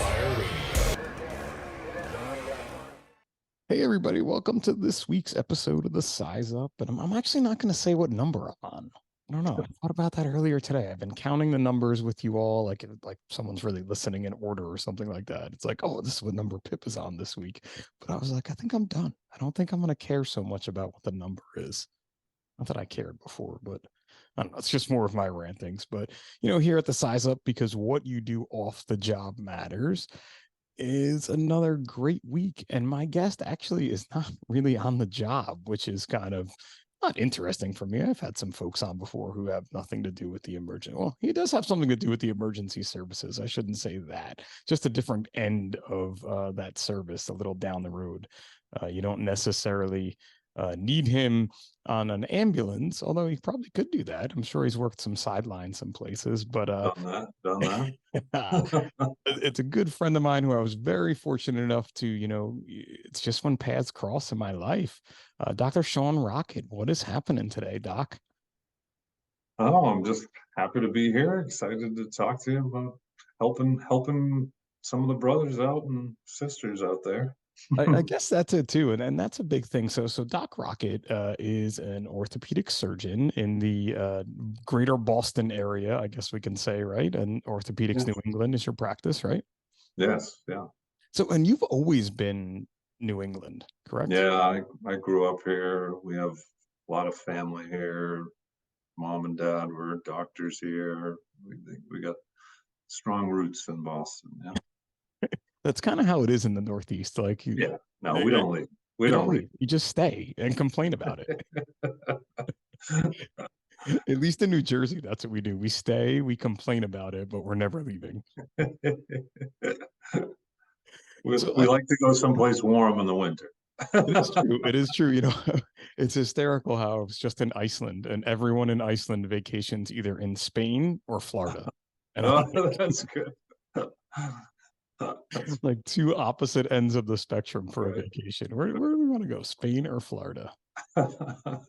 Fire Radio. Hey everybody, welcome to this week's episode of the Size Up. And I'm actually not going to say what number I'm on. I don't know. I thought about that earlier today. I've been counting the numbers with you all, like someone's really listening in order or something like that. It's like, oh, this is what number Pip is on this week. But I was like, I think I'm done. I don't think I'm going to care so much about what the number is. Not that I cared before, but I don't know. It's just more of my rantings. But, here at the Size Up, because what you do off the job matters, is another great week. And my guest actually is not really on the job, which is kind of not interesting for me. I've had some folks on before who have nothing to do with the emergency. Well, he does have something to do with the emergency services. I shouldn't say that. Just a different end of that service, a little down the road. You don't necessarily need him on an ambulance, although he probably could do that. I'm sure he's worked some sidelines some places, but done that. It's a good friend of mine who I was very fortunate enough to, it's just when paths cross in my life. Dr. Sean Rockett, what is happening today, Doc? Oh, I'm just happy to be here. Excited to talk to you about helping some of the brothers out and sisters out there. I guess that's it too, and that's a big thing. So Doc Rockett is an orthopedic surgeon in the greater Boston area, I guess we can say, right? And Orthopedics New England is your practice, right? Yes, yeah. So, and you've always been New England, correct? Yeah, I grew up here. We have a lot of family here. Mom and dad were doctors here. We got strong roots in Boston. Yeah. That's kind of how it is in the Northeast. Like, we don't leave. We don't leave. You just stay and complain about it. At least in New Jersey, that's what we do. We stay, we complain about it, but we're never leaving. We like to go someplace warm in the winter. It is true. It is true. It's hysterical how I was just in Iceland, and everyone in Iceland vacations either in Spain or Florida. And that's good. Like two opposite ends of the spectrum for a vacation. Where do we want to go? Spain or Florida? Love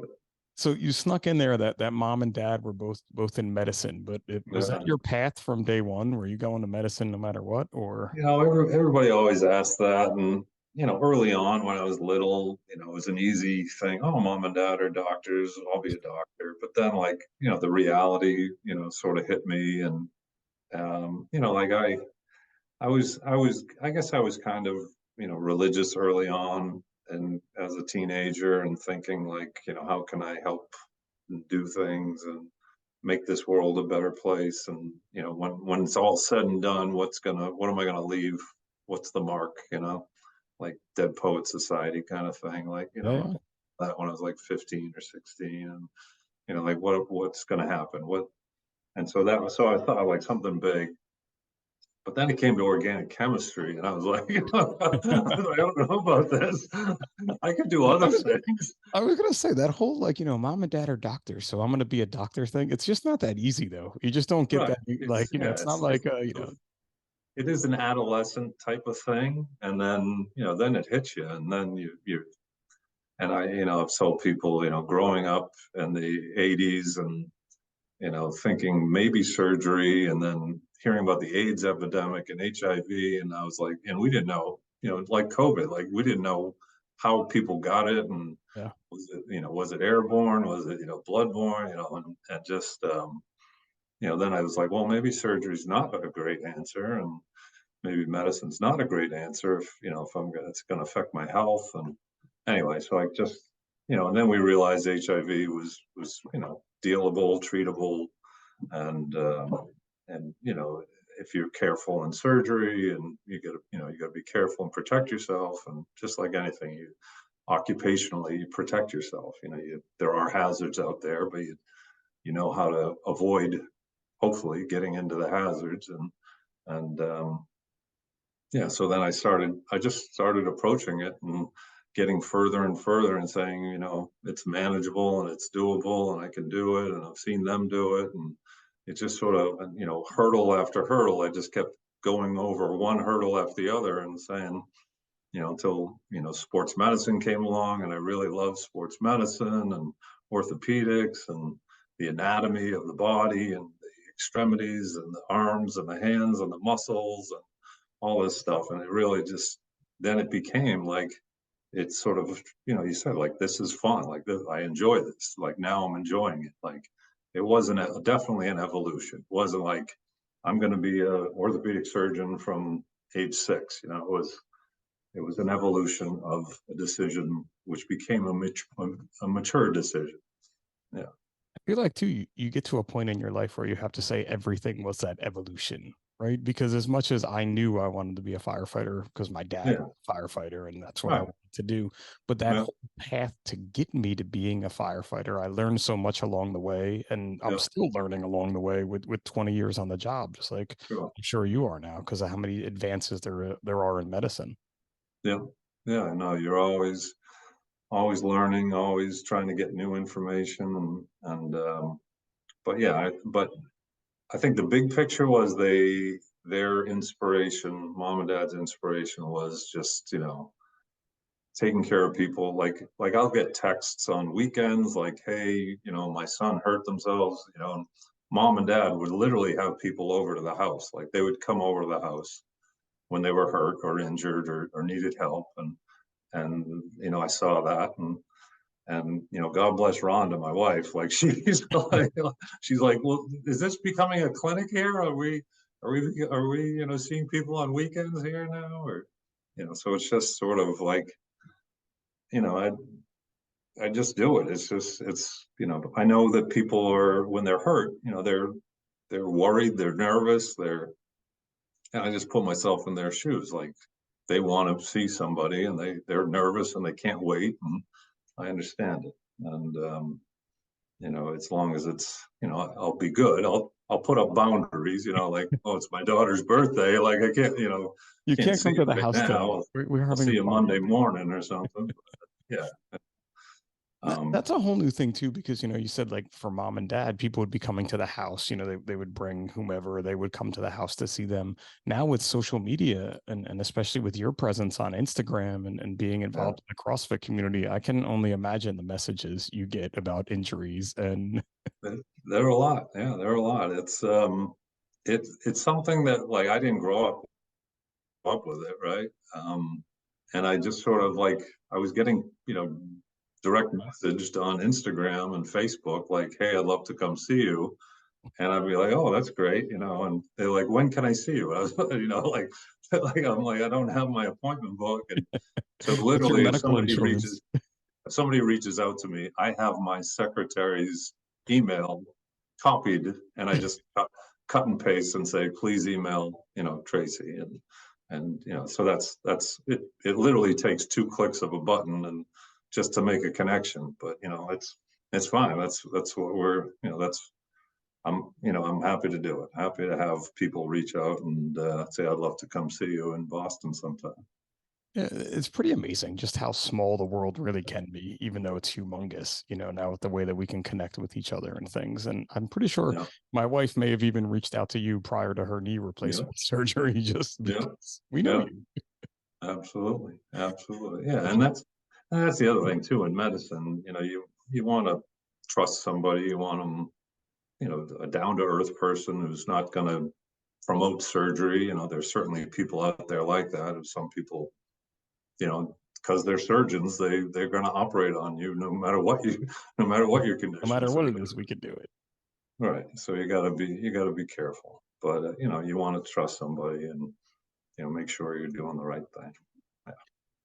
it. So you snuck in there that mom and dad were both in medicine, but was that your path from day one? Were you going to medicine no matter what? Or everybody always asks that, and early on when I was little, it was an easy thing. Oh, mom and dad are doctors, I'll be a doctor. But then, the reality, sort of hit me, and I guess I was kind of, religious early on and as a teenager, and thinking how can I help and do things and make this world a better place? And, when it's all said and done, what am I going to leave? What's the mark, like Dead Poet Society kind of thing, that when I was 15 or 16, and, what's going to happen? So I thought something big. But then it came to organic chemistry, and I was like, I don't know about this. I could do other things. I was going to say that whole, mom and dad are doctors, so I'm going to be a doctor thing. It's just not that easy, though. You just don't get that. It's not like, It is an adolescent type of thing. And then, then it hits you. And then and I've told people, growing up in the 80s and, thinking maybe surgery, and then hearing about the AIDS epidemic and HIV. And I was like, and we didn't know, like COVID, we didn't know how people got it. And was it airborne? Was it, bloodborne, and just, then I was like, well, maybe surgery is not a great answer. And maybe medicine's not a great answer if it's going to affect my health. And anyway, so I just, and then we realized HIV was, dealable, treatable, and if you're careful in surgery, and you got to be careful and protect yourself. And just like anything, you occupationally, you protect yourself. There are hazards out there, but you know how to avoid, hopefully, getting into the hazards. So then I just started approaching it and getting further and further and saying, it's manageable and it's doable and I can do it, and I've seen them do it. And it just sort of, hurdle after hurdle, I just kept going over one hurdle after the other and saying, until, sports medicine came along, and I really loved sports medicine and orthopedics and the anatomy of the body and the extremities and the arms and the hands and the muscles and all this stuff. And it really just, then it became like, it's sort of, you said, like, this is fun. Like, this, I enjoy this. Like, now I'm enjoying it. Like, it wasn't definitely an evolution. It wasn't like, I'm going to be an orthopedic surgeon from age 6. It was an evolution of a decision, which became a mature decision. Yeah. I feel like too, you get to a point in your life where you have to say everything was that evolution, right? Because as much as I knew I wanted to be a firefighter because my dad Yeah. was a firefighter and that's what I Right. wanted to do, but that Yeah. whole path to get me to being a firefighter, I learned so much along the way, and I'm Yeah. still learning along the way with 20 years on the job, just like Sure. I'm sure you are now because of how many advances there are in medicine. Yeah. Yeah. I know you're always learning, always trying to get new information, and but yeah, but I think the big picture was their inspiration, mom and dad's inspiration was just, taking care of people. Like I'll get texts on weekends like, hey, my son hurt themselves, and mom and dad would literally have people over to the house. Like they would come over to the house when they were hurt or injured or needed help. And I saw that, and God bless Rhonda, my wife. Like she's like, well, is this becoming a clinic here? Are we seeing people on weekends here now? Or so it's just sort of like, I just do it. I know that people are, when they're hurt, they're worried, they're nervous, and I just put myself in their shoes. Like they want to see somebody and they're nervous and they can't wait, and I understand it. And as long as it's, I'll be good. I'll put up boundaries, like, oh, it's my daughter's birthday. Like I can't, You can't can't see come to you the right house today. now. We're I'll having see a you party. Monday morning or something. Yeah. That's a whole new thing too, because you said like for mom and dad, people would be coming to the house. They would bring whomever, they would come to the house to see them. Now with social media and especially with your presence on Instagram and being Yeah. involved in the CrossFit community, I can only imagine the messages you get about injuries and There are a lot. Yeah, there are a lot. It's something that, like, I didn't grow up with it, right? And I just sort of, like, I was getting, direct messaged on Instagram and Facebook, like, hey, I'd love to come see you. And I'd be like, oh, that's great, and they're like, when can I see you? I was, like I'm like, I don't have my appointment book. And so what's your literally, if medical insurance? somebody reaches out to me, I have my secretary's email copied, and I just cut and paste and say, please email, Tracy. And so that's it. It literally takes 2 clicks of a button and just to make a connection. But it's fine. That's what we're, I'm happy to do it. Happy to have people reach out and say, I'd love to come see you in Boston sometime. Yeah, it's pretty amazing just how small the world really can be, even though it's humongous, now with the way that we can connect with each other and things. And I'm pretty sure Yeah. my wife may have even reached out to you prior to her knee Yeah. replacement surgery just Yeah. because we know Yeah. you. Absolutely. Absolutely. Yeah. And that's the other thing too in medicine. You want to trust somebody. You want them, a down to earth person who's not going to promote surgery. There's certainly people out there like that. And some people, because they're surgeons, they're going to operate on you no matter what your No condition. matter So what it is, we can do it. right. So you got to be careful. But you want to trust somebody and make sure you're doing the right thing. Yeah.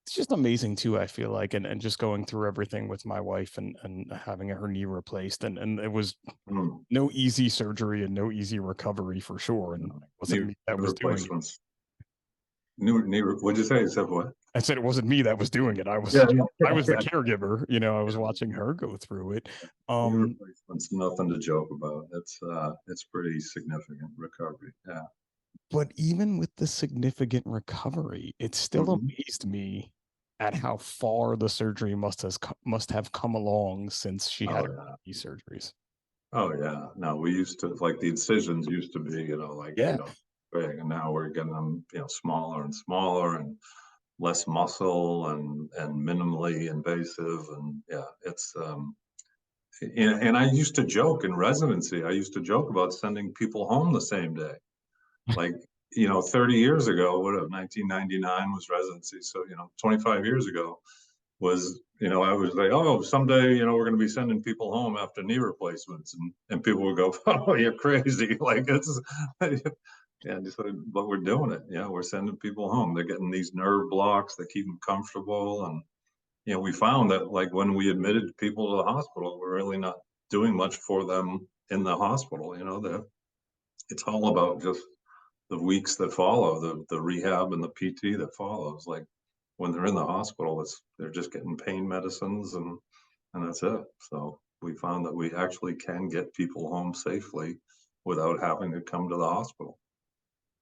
It's just amazing too, I feel like, and just going through everything with my wife and having her knee replaced. And it was Mm. no easy surgery and no easy recovery for sure. And it Knee wasn't me that was doing it. replacements. Knee. What'd you say? You said what? I said it wasn't me that was doing it. Yeah, yeah, I was the yeah. caregiver. I was watching her go through it. Knee replacement's nothing to joke about. It's pretty significant recovery. Yeah. But even with the significant recovery, it still Mhm. amazed me at how far the surgery must have come along since she had Oh her yeah. knee surgeries. Oh yeah. No, we used to, like, the incisions used to be, like, Yeah, big, and now we're getting them, smaller and smaller and less muscle and minimally invasive. And yeah, and I used to joke in residency, I used to joke about sending people home the same day. Like, 30 years ago, 1999 was residency. So, 25 years ago was, I was like, oh, someday, we're going to be sending people home after knee replacements. And people would go, oh, you're crazy. Like, it's, yeah, but we're doing it. Yeah, we're sending people home. They're getting these nerve blocks that keep them comfortable. And, we found that, like, when we admitted people to the hospital, we're really not doing much for them in the hospital. It's all about just the weeks that follow, the rehab and the PT that follows. Like, when they're in the hospital, they're just getting pain medicines and that's it. So we found that we actually can get people home safely without having to come to the hospital.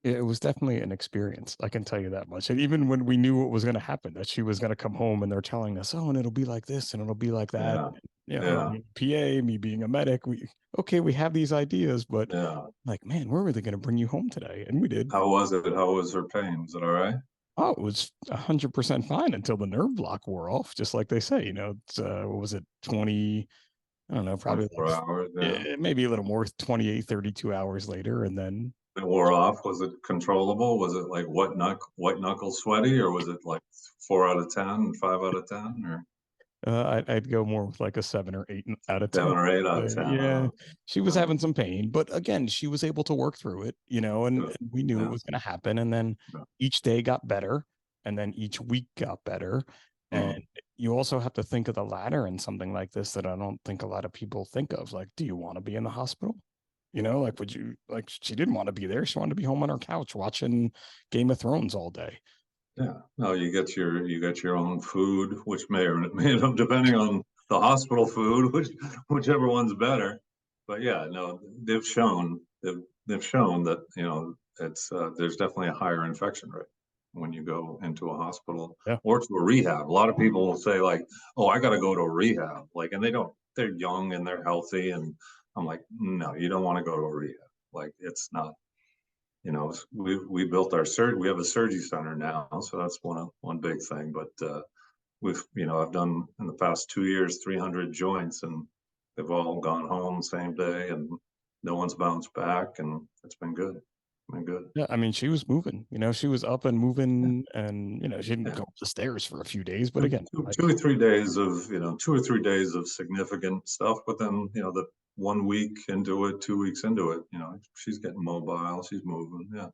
It was definitely an experience. I can tell you that much. And even when we knew what was going to happen, that she was going to come home and they're telling us, oh, and it'll be like this and it'll be like that. Yeah, Her yeah, being a PA, me being a medic, we have these ideas, but yeah. like, man, we're really going to bring you home today. And we did. How was it? How was her pain? Was it all right? Oh, it was 100% fine until the nerve block wore off. Just like they say, it's, what was it? 20, I don't know, probably 24 hours. Yeah. maybe a little more, 28, 32 hours later. And then It wore off. Was it controllable? Was it like white knuckle sweaty, or was it like 4 out of 10, 5 out of 10, or I'd go more with like a 7 or 8 out of 10. 7 or 8 out of 10? Yeah, she was Uh, having some pain, but again, she was able to work through it, good. and we knew it Yeah. was going to happen. And then Yeah. each day got better, and then each week got better. And Mm. you also have to think of the ladder in something like this that I don't think a lot of people think of. Like, do you want to be in the hospital? Like, would you like? She didn't want to be there. She wanted to be home on her couch watching Game of Thrones all day. Yeah. No, you get your own food, which may or may not, depending on the hospital food, whichever one's better. But yeah, no, they've shown that, it's there's definitely a higher infection rate when you go into a hospital Yeah. or to a rehab. A lot of people will say, like, oh, I got to go to a rehab, like, and they're young and they're healthy, and I'm like, no, you don't want to go to a rehab. Like, it's not, we built we have a surgery center now, so that's one big thing. But I've done in the past 2 years 300 joints, and they've all gone home same day, and no one's bounced back, and it's been good. Been good. Yeah, I mean, she was moving, she was up and Yeah, moving, and she didn't yeah. go up the stairs for a few days, but Two, again, two, like, 2 or 3 days of 2 or 3 days of significant stuff, but then the 1 week into it, 2 weeks into it, she's getting mobile, she's moving. Yeah,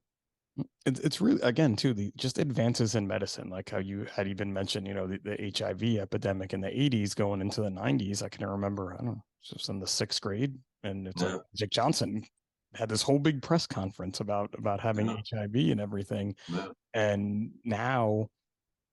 it's really, again, too, the just advances in medicine, like how you had even mentioned, the HIV epidemic in the 80s going into the 90s. I can remember, I don't know, just in the 6th grade, and it's like yeah, Magic Johnson had this whole big press conference about having yeah, HIV and everything. yeah. And now,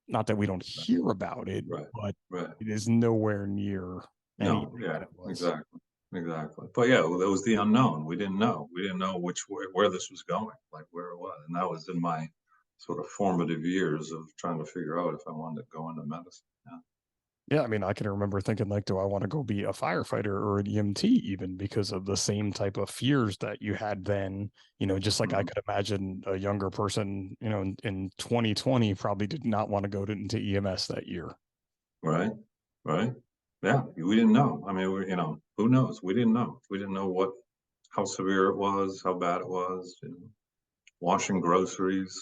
not that we don't hear about it, Right, but right. it is nowhere near No, anything that yeah, it was. exactly, exactly. But yeah, well, that was the unknown. We didn't know. We didn't know where this was going, like where it was, and that was in my sort of formative years of trying to figure out if I wanted to go into medicine. Yeah, Yeah, I mean, I can remember thinking like, do I want to go be a firefighter or an EMT, even because of the same type of fears that you had then, just like I mhm. could imagine a younger person, in 2020 probably did not want to go into EMS that year. Right, right. Yeah, we didn't know. I mean, who knows? We didn't know. We didn't know how severe it was, how bad it was. Washing groceries,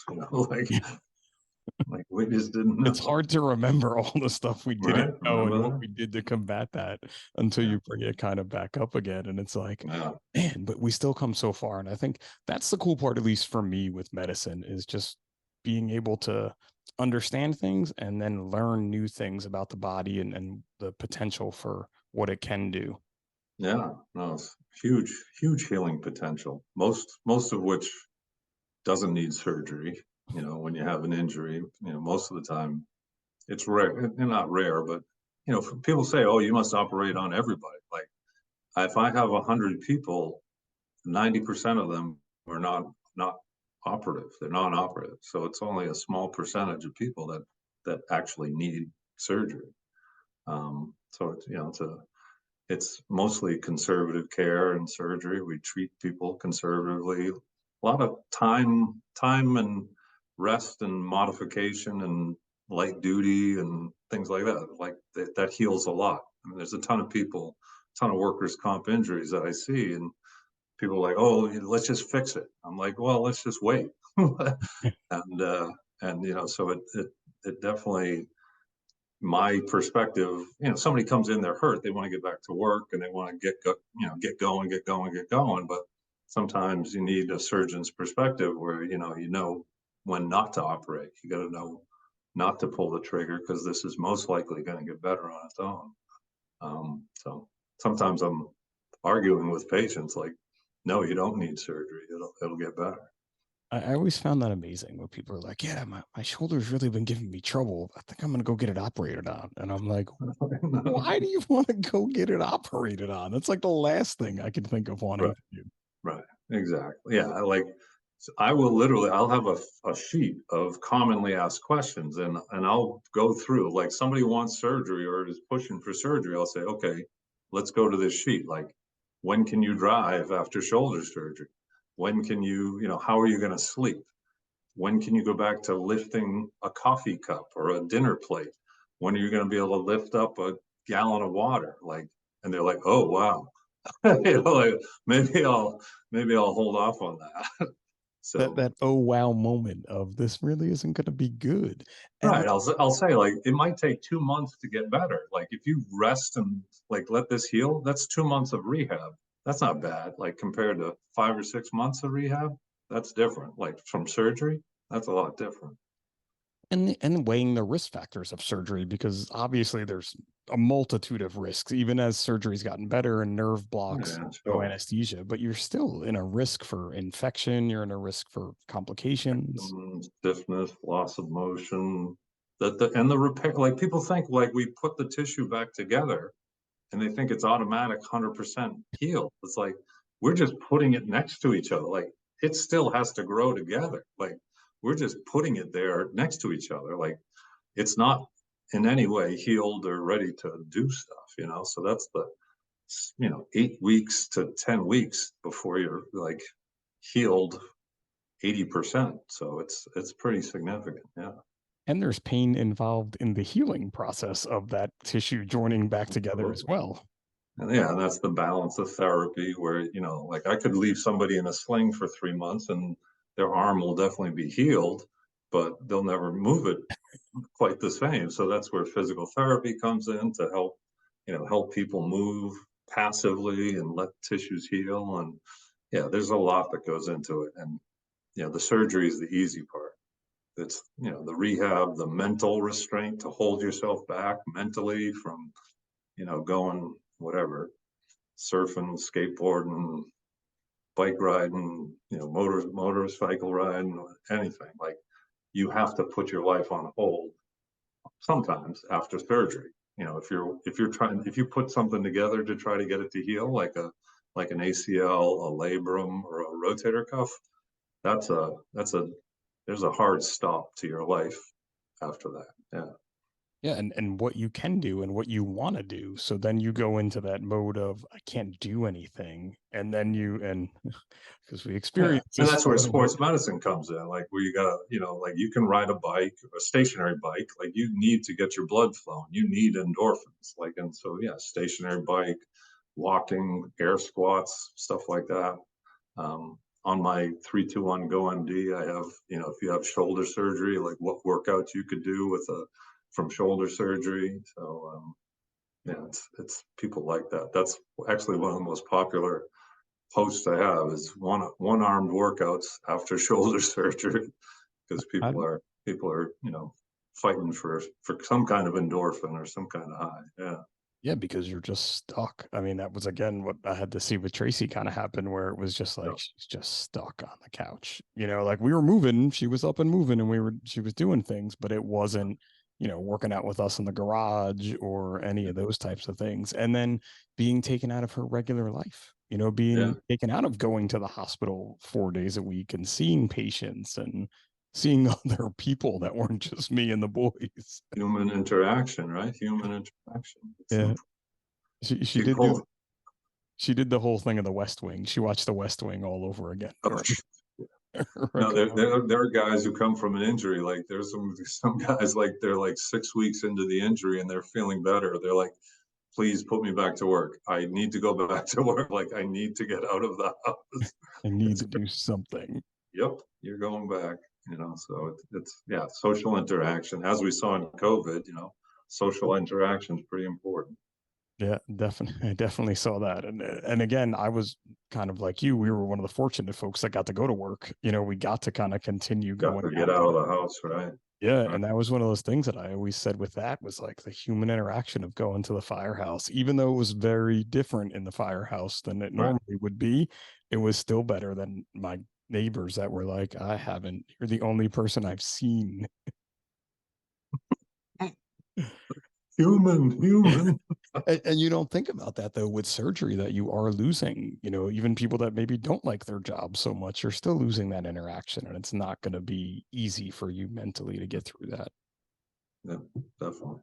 like we just didn't It's know. hard to remember all the stuff we didn't Right? know and Remember what that? we did to combat that until Yeah, you bring it kind of back up again. And it's like, yeah, man, but we still come so far. And I think that's the cool part, at least for me with medicine, is just being able to understand things and then learn new things about the body and the potential for what it can do. yeah. No, it's huge, huge healing potential. Most of which doesn't need surgery. When you have an injury, most of the time it's rare, and not rare, but people say, "Oh, you must operate on everybody." Like, if I have 100 people, 90% of them are not operative. They're non-operative, so it's only a small percentage of people that actually need surgery. So it's mostly conservative care and surgery. We treat people conservatively. A lot of time and rest and modification and light duty and things like that. Like that heals a lot. I mean, there's a ton of people ton of workers' comp injuries that I see, and people are like, oh, let's just fix it. I'm like, well, let's just wait. and so it definitely, my perspective, somebody comes in, they're hurt, they want to get back to work and they want to get going. But sometimes you need a surgeon's perspective where, when not to operate. You got to know not to pull the trigger because this is most likely going to get better on its own. So sometimes I'm arguing with patients like, no, you don't need surgery. It'll get better. I always found that amazing when people are like, yeah, my shoulder's really been giving me trouble. I think I'm going to go get it operated on. And I'm like, why do you want to go get it operated on? That's like the last thing I could think of wanting to do. Right. Exactly. Yeah. I'll have a sheet of commonly asked questions and I'll go through, like somebody wants surgery or is pushing for surgery. I'll say, okay, let's go to this sheet. Like, when can you drive after shoulder surgery? When can you, how are you going to sleep? When can you go back to lifting a coffee cup or a dinner plate? When are you going to be able to lift up a gallon of water? Like, and they're like, oh, wow. Like, maybe I'll hold off on that. So That oh wow moment of this really isn't going to be good. And right, I'll say, like, it might take 2 months to get better. Like if you rest and like let this heal, that's 2 months of rehab. That's not bad. Like compared to 5 or 6 months of rehab, that's different. Like from surgery, that's a lot different. and weighing the risk factors of surgery, because obviously there's a multitude of risks, even as surgery's gotten better and nerve blocks, Yeah, no sure. anesthesia, but you're still in a risk for infection, you're in a risk for complications. Stiffness, loss of motion, and the repair. Like people think like we put the tissue back together and they think it's automatic 100% healed. It's like we're just putting it next to each other. Like it still has to grow together. Like we're just putting it there next to each other. Like it's not in any way healed or ready to do stuff. So that's the 8 weeks to 10 weeks before you're like healed 80%. So it's pretty significant. Yeah. And there's pain involved in the healing process of that tissue joining back together as well. And yeah, that's the balance of therapy where, like I could leave somebody in a sling for 3 months and their arm will definitely be healed, but they'll never move it quite the same. So that's where physical therapy comes in to help people move passively and let tissues heal. And yeah, there's a lot that goes into it. And, the surgery is the easy part. It's, the rehab, the mental restraint to hold yourself back mentally from, going whatever, surfing, skateboarding, bike riding, motorcycle riding, anything. Like you have to put your life on hold sometimes after surgery. If you put something together to try to get it to heal, like an ACL, a labrum, or a rotator cuff, there's a hard stop to your life after that. Yeah. Yeah, and what you can do and what you want to do. So then you go into that mode of I can't do anything, and then because we Yeah. experience And this that's where sort of sports medicine comes in, like where you gotta, like you can ride a bike, a stationary bike, like you need to get your blood flowing. You need endorphins. Like, and so yeah, stationary bike, walking, air squats, stuff like that. On my 3-2-1 Go MD, I have, if you have shoulder surgery, like what workouts you could do from shoulder surgery. So yeah, it's people like that. That's actually one of the most popular posts I have is one armed workouts after shoulder surgery because I, people are fighting for some kind of endorphin or some kind of high. Yeah. yeah, because you're just stuck. I mean, that was again what I had to see with Tracy kind of happen, where it was just like she's just stuck on the couch. Like we were moving, she was up and moving, and she was doing things, but it wasn't, working out with us in the garage or any of those types of things. And then being taken out of her regular life, being taken out of going to the hospital 4 days a week and seeing patients and seeing other people that weren't just me and the boys. Human interaction, right? Human interaction. Yeah. She did People, she did the whole thing of the West Wing. She watched the West Wing all over again. no, there are guys who come from an injury. Like there's some guys like they're like 6 weeks into the injury and they're feeling better. They're like please put me back to work. I need to go back to work. Like, I need to get out of the house. I need to do something. Yep, you're going back, so it's yeah, social interaction. As we saw in COVID, social interaction is pretty important. Yeah, definitely. I definitely saw that. And again, I was kind of like you. We were one of the fortunate folks that got to go to work. We got to kind of continue Got going to get out. out of the house, right? Yeah, Right. and that was one of those things that I always said with that was like the human interaction of going to the firehouse, even though it was very different in the firehouse than it Right. normally would be, it was still better than my neighbors that were like, I haven't, you're the only person I've seen. Human. And you don't think about that though with surgery that you are losing, even people that maybe don't like their job so much, you're still losing that interaction, and it's not going to be easy for you mentally to get through that. Yeah, definitely.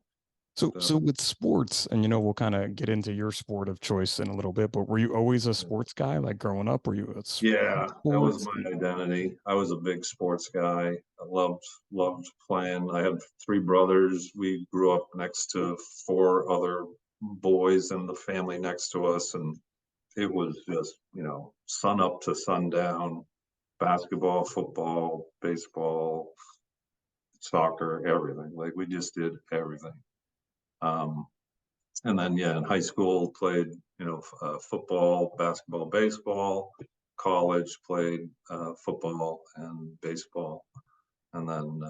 So with sports, and we'll kind of get into your sport of choice in a little bit, but were you always a sports guy like growing up? Were you a Yeah, that was sports? my identity. I was a big sports guy. I loved playing. I had three brothers. We grew up next to four other boys in the family next to us, and it was just, sun up to sundown, basketball, football, baseball, soccer, everything. Like, we just did everything. Um, and then, yeah, in high school, played, football, basketball, baseball. College, played football and baseball, and then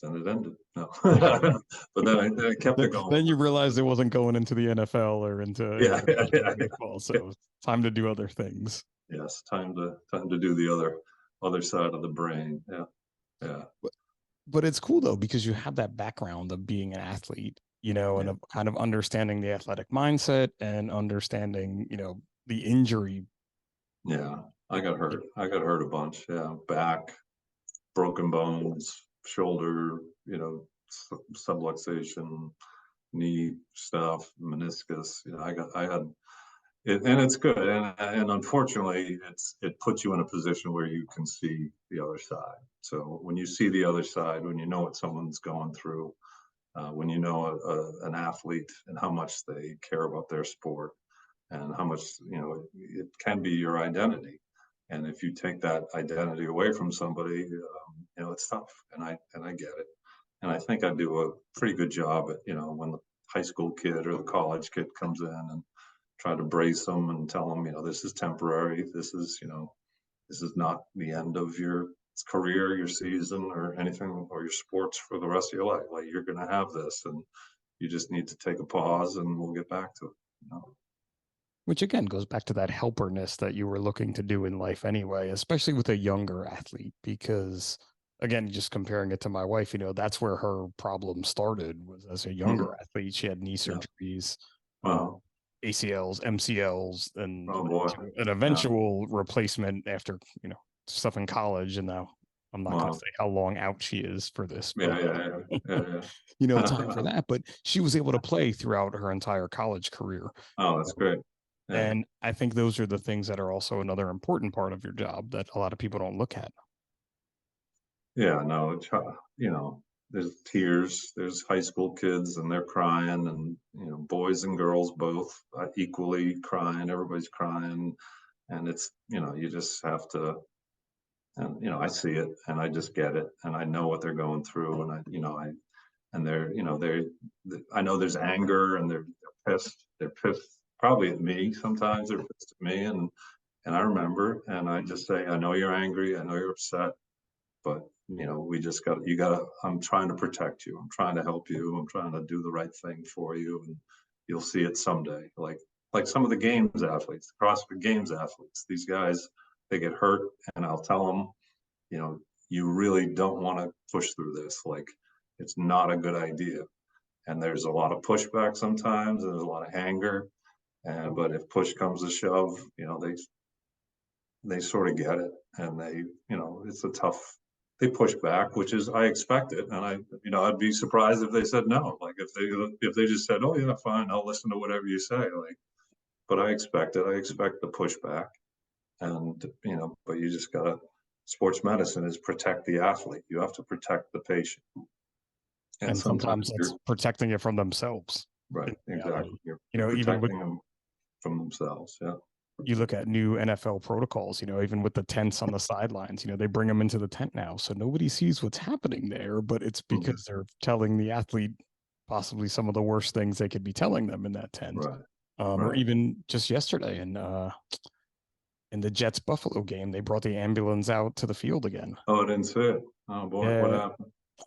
it ended. No, but then I kept it going. Then you realized it wasn't going into the NFL or into Yeah, yeah, yeah, baseball, yeah. so time to do other things. Yes, time to do the other side of the brain. Yeah, yeah, But it's cool though because you have that background of being an athlete, and yeah, of kind of understanding the athletic mindset and understanding, the injury. yeah. I got hurt. I got hurt a bunch. Yeah, back, broken bones, shoulder, subluxation, knee stuff, meniscus. I had it, and it's good. And unfortunately, it puts you in a position where you can see the other side. So when you see the other side, when you know what someone's going through, when you know an athlete and how much they care about their sport, and how much it can be your identity. And if you take that identity away from somebody, it's tough. And I get it. And I think I do a pretty good job at when the high school kid or the college kid comes in and try to brace them and tell them this is temporary. This is not the end of your career, your season, or anything, or your sports for the rest of your life. Like, you're going to have this, and you just need to take a pause, and we'll get back to it. Which again goes back to that helperness that you were looking to do in life anyway, especially with a younger athlete, because again, just comparing it to my wife, that's where her problem started was as a younger athlete. She had knee Yeah. surgeries, Wow. ACLs, MCLs, and Oh boy. an eventual replacement after, stuff in college. And now I'm not going to Wow. say how long out she is for this, Yeah, but yeah. time for that. But she was able to play throughout her entire college career. Oh, that's great. Yeah. And I think those are the things that are also another important part of your job that a lot of people don't look at. Yeah, no, there's tears, there's high school kids and they're crying, and boys and girls both equally crying, everybody's crying. And it's, you just have to, and I see it and I just get it, and I know what they're going through, and and I know there's anger, and they're pissed probably at me. Sometimes they're pissed at me, and I remember, and I just say, I know you're angry, I know you're upset, but we just I'm trying to protect you, I'm trying to help you, I'm trying to do the right thing for you, and you'll see it someday. Like some of the games athletes, the CrossFit Games athletes, these guys, they get hurt, and I'll tell them, you really don't want to push through this. Like, it's not a good idea. And there's a lot of pushback sometimes, and there's a lot of anger. But if push comes to shove, they sort of get it, and it's a tough. They push back, which is, I expect it, and I'd be surprised if they said no. Like, if they just said, oh yeah, fine, I'll listen to whatever you say. Like, but I expect it. I expect the pushback, and but you just gotta. Sports medicine is protect the athlete. You have to protect the patient. And sometimes Sometimes it's protecting it from themselves. Right. Exactly. You're Even with protecting them from themselves. Yeah. you look at new NFL protocols, even with the tents on the sidelines, they bring them into the tent now. So nobody sees what's happening there, but it's because they're telling the athlete possibly some of the worst things they could be telling them in that tent. Right. Or even just yesterday in the Jets Buffalo game, they brought the ambulance out to the field again. Oh, I didn't see it. Oh boy, what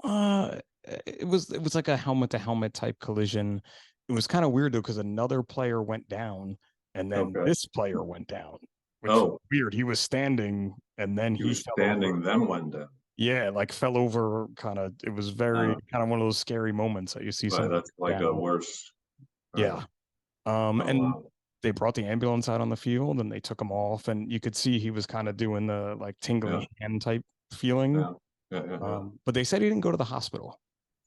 happened? It was like a helmet to helmet type collision. It was kind of weird though, because another player went down and then this player went down, which was weird. He was standing and then he he was fell standing, over. then went down. Yeah, like fell over kind of. It was very kind of one of those scary moments that you see Right, that's like down. a worse. Yeah. And they brought the ambulance out on the field and they took him off, and you could see he was kind of doing the like tingling hand type feeling. But they said he didn't go to the hospital.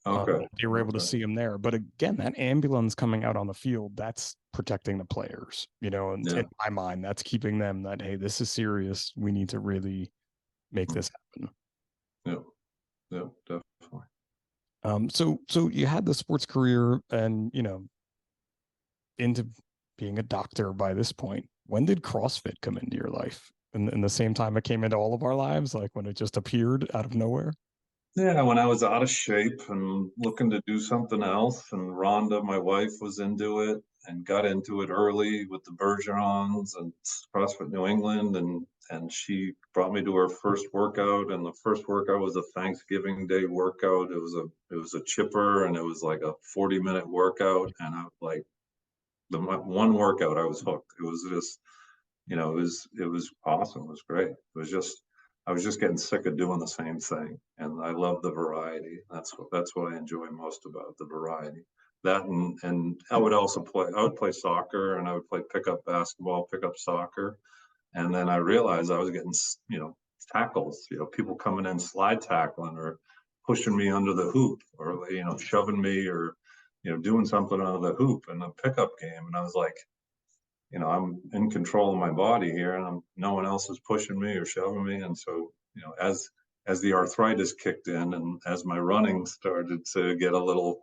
They were able to see him there. But again, that ambulance coming out on the field, that's protecting the players, and in my mind, that's keeping them that, hey, this is serious. We need to really make this happen. Yeah, definitely. So you had the sports career and, into being a doctor by this point. When did CrossFit come into your life? In the same time it came into all of our lives, like when it just appeared out of nowhere? Yeah, when I was out of shape and looking to do something else, and Rhonda, my wife, was into it and got into it early with the Bergerons and CrossFit New England, and she brought me to her first workout, and the first workout was a Thanksgiving Day workout. It was a chipper, and it was like a 40-minute workout, and I like the one workout I was hooked. It was just, it was awesome. It was great. I was just getting sick of doing the same thing, and I love the variety. That's what I enjoy most about the variety. That and I would also play soccer, and I would play pickup basketball, pickup soccer, and then I realized I was getting tackles. People coming in slide tackling or pushing me under the hoop, or shoving me, or doing something under the hoop in a pickup game, and I was like, I'm in control of my body here, and no one else is pushing me or shoving me. And so, as the arthritis kicked in, and as my running started to get a little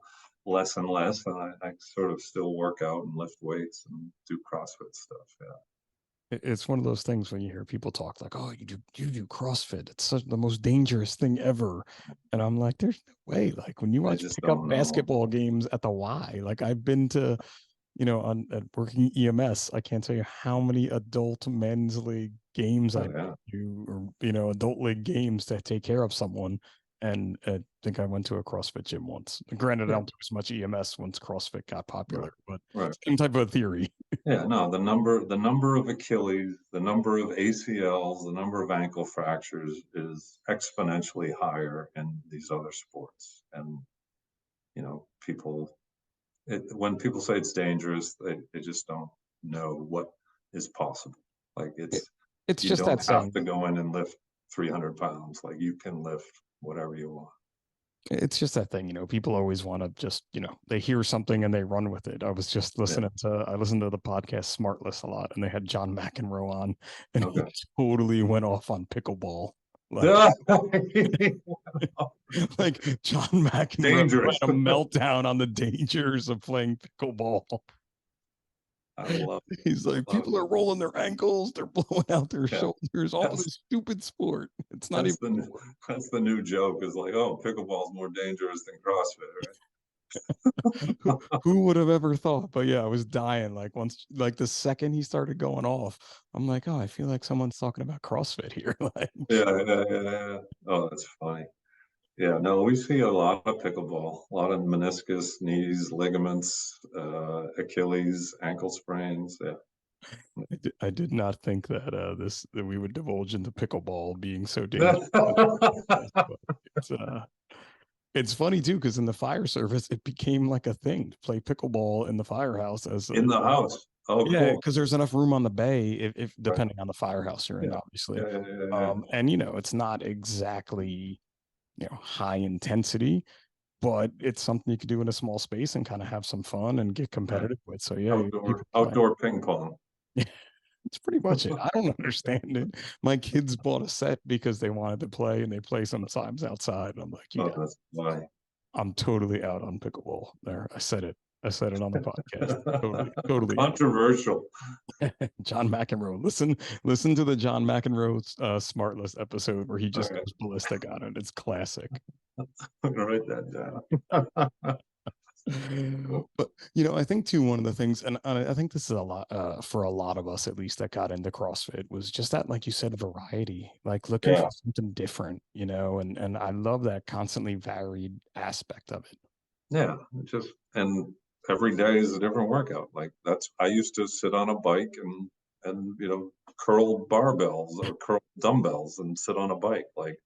less and less, and I sort of still work out and lift weights and do CrossFit stuff. Yeah. It's one of those things when you hear people talk like, "Oh, you do CrossFit. It's the most dangerous thing ever," and I'm like, "There's no way." Like when you watch pickup basketball games at the Y, like I've been to, at working EMS, I can't tell you how many adult men's league games I do, or adult league games to take care of someone. And I think I went to a CrossFit gym once. Granted, I don't do as much EMS once CrossFit got popular, but same type of theory. Yeah, no, the number of Achilles, the number of ACLs, the number of ankle fractures is exponentially higher in these other sports. And when people say it's dangerous, they just don't know what is possible. Like it's you just don't that have saying. to go in and lift 300 pounds. Like you can lift whatever you want. It's just that thing, people always want to just, they hear something and they run with it. I was just listening I listened to the podcast Smartless a lot, and they had John McEnroe on, and he totally went off on pickleball. Like, like John McEnroe had a meltdown on the dangers of playing pickleball. I love it. He's like, people are rolling their ankles, they're blowing out their shoulders, all this stupid sport. It's not even. That's the new joke. Is like, oh, pickleball is more dangerous than CrossFit, right? Who would have ever thought? But yeah, I was dying. Like once, like the second he started going off, I'm like, oh, I feel like someone's talking about CrossFit here. Like, yeah. Oh, that's funny. Yeah, no, we see a lot of pickleball, a lot of meniscus, knees, ligaments, Achilles, ankle sprains. Yeah. I did not think that that we would divulge into pickleball being so dangerous. It's funny too, because in the fire service, it became like a thing to play pickleball in the firehouse in the house. Oh, yeah, cool. because there's enough room on the bay if depending on the firehouse you're in, obviously. And it's not exactly high intensity, but it's something you could do in a small space and kind of have some fun and get competitive with. So yeah, outdoor ping pong. It's pretty much it. I don't understand it. My kids bought a set because they wanted to play, and they play sometimes outside. And I'm like, that's funny. I'm totally out on pickleball there. I said it. I said it on the podcast. Totally. Controversial. John McEnroe. Listen to the John McEnroe Smart List episode where he just Okay. goes ballistic on it. It's classic. I'm gonna write that down. But I think too, one of the things, and I think this is a lot for a lot of us at least that got into CrossFit, was just that, like you said, variety, like looking for something different, and I love that constantly varied aspect of it. Yeah, and every day is a different workout. Like I used to sit on a bike and curl barbells or curl dumbbells and sit on a bike. Like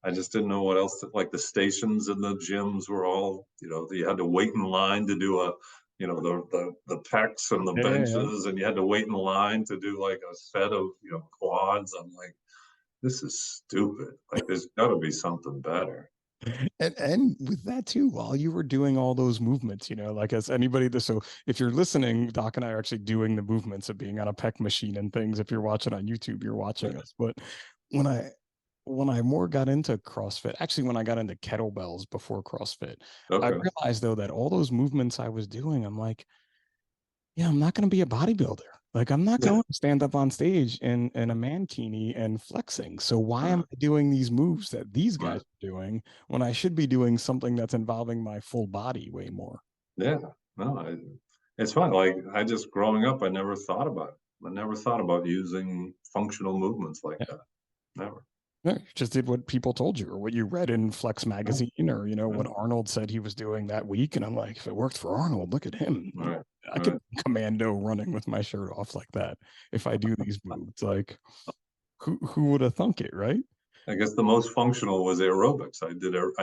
I just didn't know what else like the stations in the gyms were all, you had to wait in line to do the pecs and the benches, and you had to wait in line to do like a set of, quads. I'm like, this is stupid. Like there's got to be something better. And with that too, while you were doing all those movements, like as anybody so if you're listening, Doc and I are actually doing the movements of being on a pec machine and things. If you're watching on YouTube, you're watching us. But when I more got into CrossFit, actually when I got into kettlebells before CrossFit, I realized though that all those movements I was doing, I'm like, yeah, I'm not going to be a bodybuilder. Like I'm not going to stand up on stage in a mankini and flexing. So why am I doing these moves that these guys are doing when I should be doing something that's involving my full body way more? Yeah, no, it's fun. Like growing up, I never thought about it. I never thought about using functional movements like that. Never. No, you just did what people told you or what you read in Flex magazine or, what Arnold said he was doing that week. And I'm like, if it worked for Arnold, look at him. I can commando running with my shirt off like that if I do these moves. Like, who would have thunk it, right? I guess the most functional was aerobics. I used to do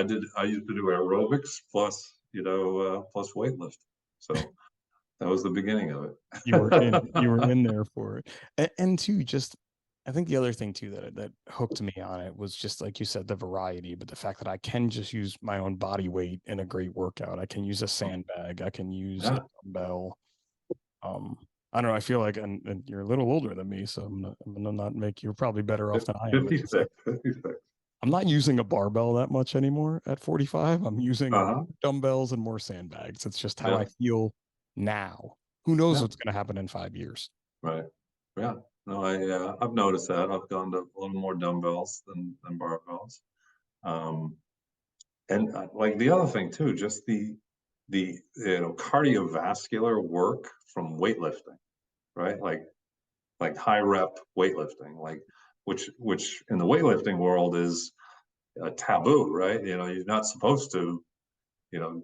aerobics plus weightlifting. So that was the beginning of it. You were in there for it. And too, just I think the other thing too that hooked me on it was just like you said, the variety, but the fact that I can just use my own body weight in a great workout. I can use a sandbag, I can use a dumbbell. I don't know. I feel like, and you're a little older than me, so I'm gonna not make you're probably better off than I am. 56. I'm not using a barbell that much anymore at 45. I'm using dumbbells and more sandbags. It's just how I feel now. Who knows what's going to happen in 5 years? Right. Yeah. No, I've noticed that. I've gone to a little more dumbbells than barbells. And like the other thing too, just the cardiovascular work from weightlifting, right? Like high rep weightlifting, like which in the weightlifting world is a taboo, right? You're not supposed to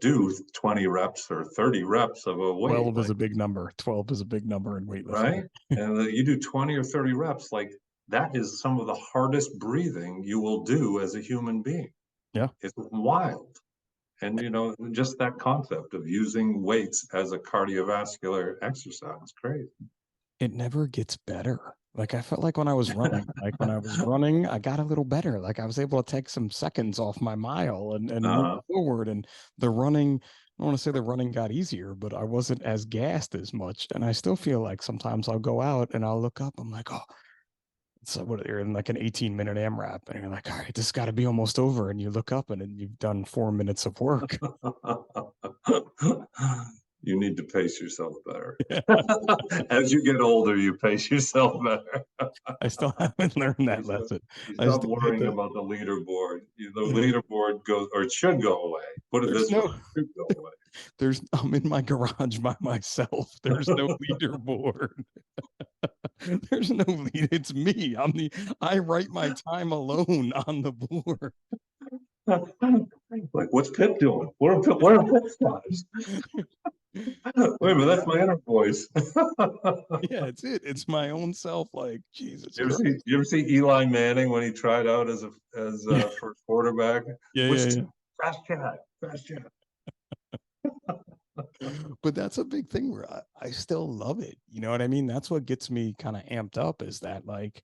do 20 reps or 30 reps of a weight. 12 is a big number. 12 is a big number in weightlifting. Right? And you do 20 or 30 reps, like that is some of the hardest breathing you will do as a human being. Yeah. It's wild. And, just that concept of using weights as a cardiovascular exercise, crazy. It never gets better. Like I felt like when I was running, I got a little better. Like I was able to take some seconds off my mile and move forward. And the running, I don't want to say the running got easier, but I wasn't as gassed as much. And I still feel like sometimes I'll go out and I'll look up. I'm like, oh, it's what you're in like an 18-minute AMRAP, and you're like, all right, this got to be almost over. And you look up and you've done 4 minutes of work. You need to pace yourself better. As you get older, you pace yourself better. I still haven't learned that lesson. Stop worrying about the leaderboard. The leaderboard goes, or it should go away. Put it this way, it should go away. I'm in my garage by myself. There's no leaderboard. There's no lead. It's me. I write my time alone on the board. Like, what's Pip doing? What are Pip's times? Wait a minute, that's my inner voice. Yeah, it's it. It's my own self. Like, Jesus. You ever see Eli Manning when he tried out as first quarterback? Yeah. Fast chat. But that's a big thing where I still love it. You know what I mean? That's what gets me kind of amped up, is that like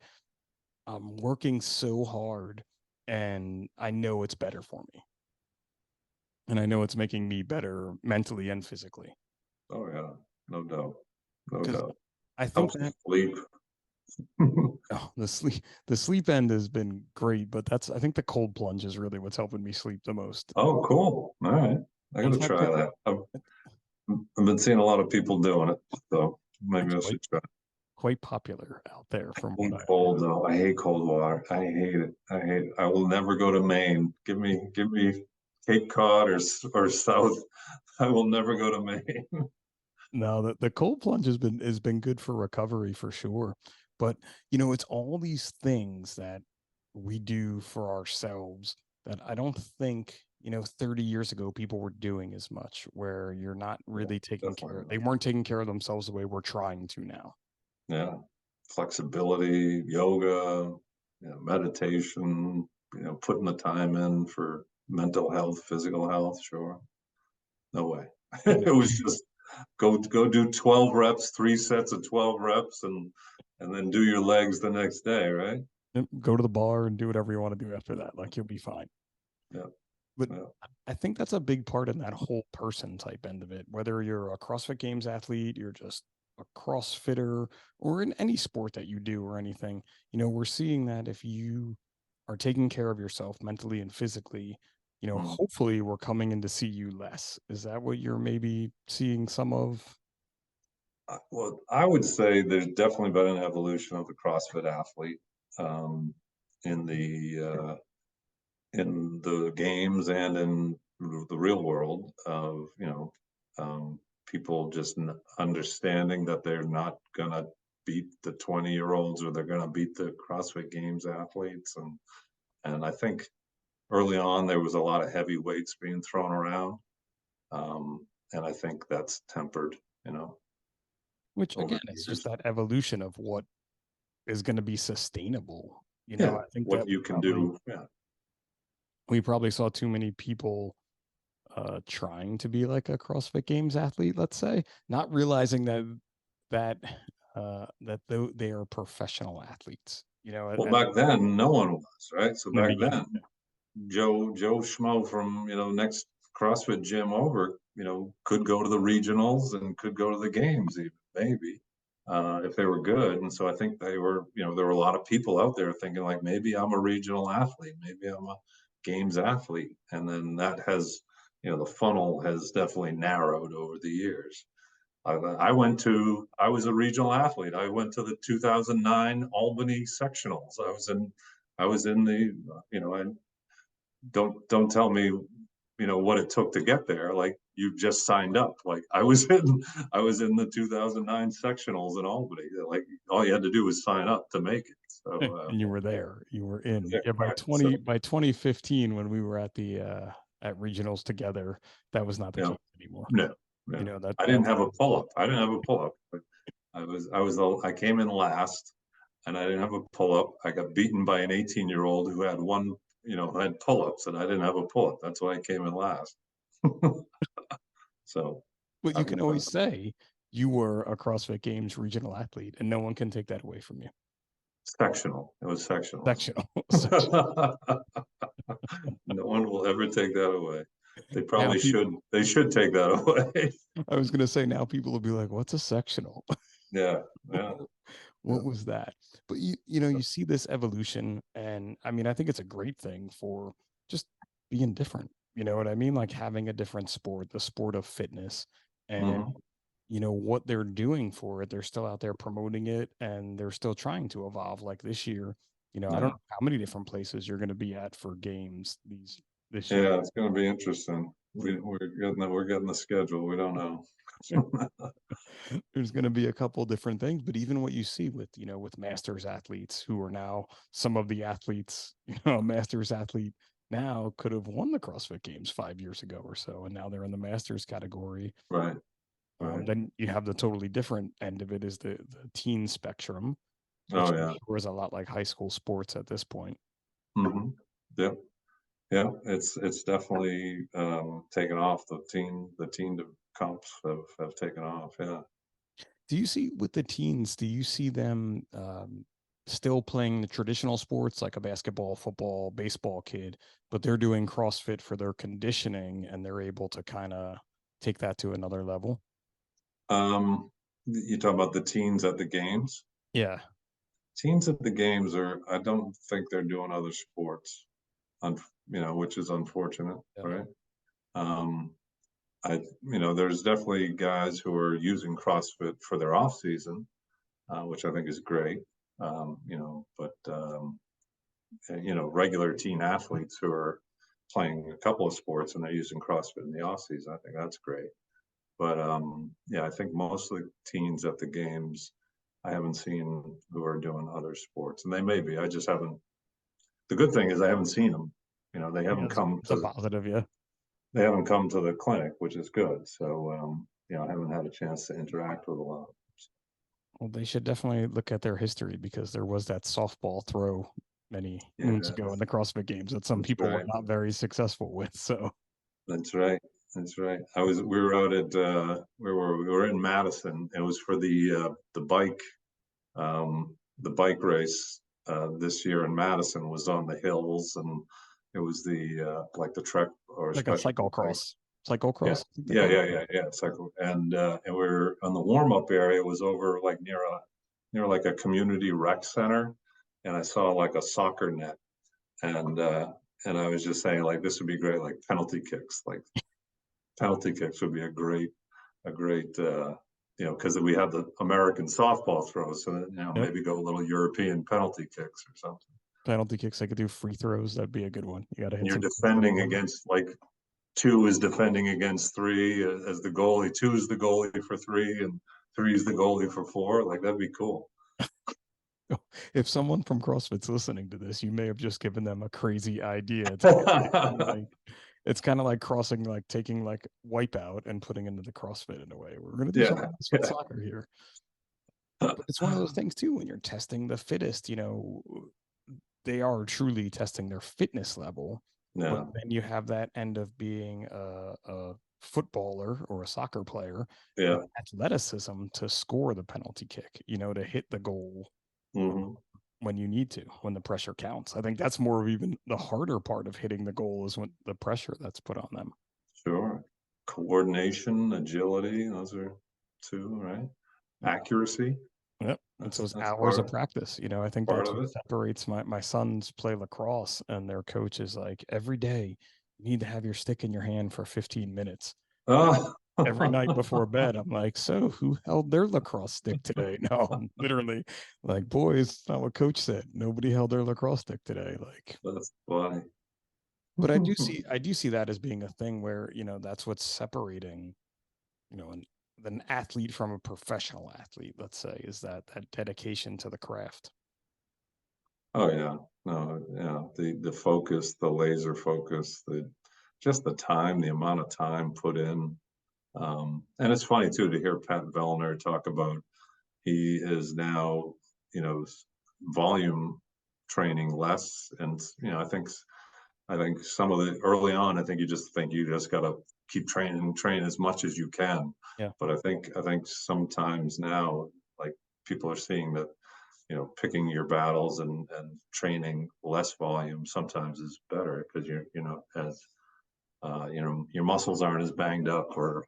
I'm working so hard and I know it's better for me. And I know it's making me better mentally and physically. Oh yeah, no doubt. I think that sleep. the sleep end has been great, but I think the cold plunge is really what's helping me sleep the most. Oh, cool. All right. I gotta try that. I've been seeing a lot of people doing it, so maybe I It's should try. quite popular out there from I what hate I cold though. I hate cold water. I hate it. I hate it. I will never go to Maine. Give me Cape Cod or South. I will never go to Maine. No, the cold plunge has been good for recovery for sure. But it's all these things that we do for ourselves that I don't think, 30 years ago people were doing as much, where you're not Yeah, really taking care definitely. they weren't taking care of themselves the way we're trying to now. Yeah. Flexibility, yoga, meditation, putting the time in for mental health, physical health, sure. No way. And It was just go do 12 reps, 3 sets of 12 reps and then do your legs the next day, right? go to the bar and do whatever you want to do after that. Like you'll be fine. Yeah. But Yeah. I think that's a big part in that whole person type end of it. Whether you're a CrossFit Games athlete, you're just a CrossFitter, or in any sport that you do or anything, we're seeing that if you are taking care of yourself mentally and physically, Mm. hopefully we're coming in to see you less. Is that what you're maybe seeing some of? Well, I would say there's definitely been an evolution of the CrossFit athlete um, in the games and in the real world of people just understanding that they're not gonna beat the 20-year-olds or they're gonna beat the CrossFit Games athletes and I think early on there was a lot of heavy weights being thrown around and I think that's tempered Which over again, the it's just years. that evolution of what is going to be sustainable. Yeah, I think what that you can do. Yeah. we probably saw too many people trying to be like a CrossFit Games athlete, let's say, not realizing that they are professional athletes. Well, At back then, no one was, right? So in the back beginning. then, Joe Schmo from next CrossFit gym over, could go to the regionals and could go to the games even maybe if they were good. And so I think they were, there were a lot of people out there thinking like maybe I'm a regional athlete, maybe I'm a games athlete, and then that has, the funnel has definitely narrowed over the years. I was a regional athlete. I went to the 2009 Albany sectionals. I was in the, I don't tell me, what it took to get there. Like you just signed up. Like I was in the 2009 sectionals in Albany. Like all you had to do was sign up to make it. So, And you were there. You were in. yeah, Yeah, by right. So, 2015 when we were at regionals together, that was not the yeah, case anymore. no, no, That I didn't that's have a pull up. I didn't have a pull up. But I came in last and I didn't have a pull up. I got beaten by an 18-year-old who had one, who had pull ups and I didn't have a pull up. That's why I came in last. So, but I, you can always say you were a CrossFit Games regional athlete and no one can take that away from you. sectional. It was sectionals. Sectional. No one will ever take that away. They Now probably people should. They should take that away. I was gonna say now people will be like, what's a sectional? Yeah, yeah, What was that? But you see this evolution, and I mean, I think it's a great thing for just being different. You know what I mean? Like having a different sport, the sport of fitness, and hmm what they're doing for it. They're still out there promoting it, and they're still trying to evolve. Like this year, I don't yeah, know how many different places you're going to be at for games this year. yeah. It's going to be interesting. We're getting the schedule. We don't know. There's going to be a couple different things, but even what you see with with masters athletes who are now some of the athletes, a masters athlete now could have won the CrossFit Games 5 years ago or so, and now they're in the masters category. Right, right. Then you have the totally different end of it is the teen spectrum, which Oh I'm yeah. sure is a lot like high school sports at this point. hmm Yep. Yeah. It's definitely taken off. The teen comps have taken off. Yeah. Do you see with the teens, do you see them still playing the traditional sports like a basketball, football, baseball kid, but they're doing CrossFit for their conditioning and they're able to kind of take that to another level? You talk about the teens at the games. Yeah. Teens at the games I don't think they're doing other sports, un, which is unfortunate, Yeah. right? Um, there's definitely guys who are using CrossFit for their off season, which I think is great. Regular teen athletes who are playing a couple of sports and they're using CrossFit in the off season, I think that's great. But I think most of the teens at the games, I haven't seen who are doing other sports, and they may be. I just haven't. The good thing is I haven't seen them. They haven't come it's a positive, yeah. They haven't come to the clinic, which is good. So I haven't had a chance to interact with a lot. Well, they should definitely look at their history, because there was that softball throw many moons ago in the CrossFit Games that some people were not very successful with. So that's right. That's right. We were out at we were in Madison. It was for the bike race this year in Madison. Was on the hills, and it was the trek or like a cyclocross. Yeah. Cycle, and we're on the warm up area. It was over like near like a community rec center, and I saw like a soccer net, and I was just saying, like, this would be great, like penalty kicks would be a great because we have the American softball throws, so maybe go a little European penalty kicks or something. Penalty kicks, I could do free throws. That'd be a good one. You got to hit. You're defending against, like, 2 is defending against 3 as the goalie. 2 is the goalie for 3, and 3 is the goalie for 4. Like, that'd be cool. If someone from CrossFit's listening to this, you may have just given them a crazy idea. It's kind of like taking like Wipeout and putting into the CrossFit in a way. We're going to do something with soccer here. But it's one of those things too, when you're testing the fittest, they are truly testing their fitness level. Yeah. But then you have that end of being a footballer or a soccer player, athleticism to score the penalty kick, to hit the goal when you need to, when the pressure counts. I think that's more of even the harder part of hitting the goal, is when the pressure that's put on them. Sure. Coordination, agility, those are 2, right? Accuracy. Yep. It's those hours of practice. I think that's what separates my sons play lacrosse, and their coach is like, every day you need to have your stick in your hand for 15 minutes. Every night before bed, I'm like, so who held their lacrosse stick today? No, literally, like, boys, that's not what coach said. Nobody held their lacrosse stick today. Like, that's funny. But I do see that as being a thing where, that's what's separating, an athlete from a professional athlete, let's say, is that dedication to the craft. Oh yeah. No, yeah. The focus, the laser focus, just the time, the amount of time put in. And it's funny too to hear Pat Vellner talk about, he is now, volume training less. And, I think some of the early on, I think you just got to keep train as much as you can. Yeah. But I think sometimes now, like, people are seeing that, picking your battles and training less volume sometimes is better, because your muscles aren't as banged up, or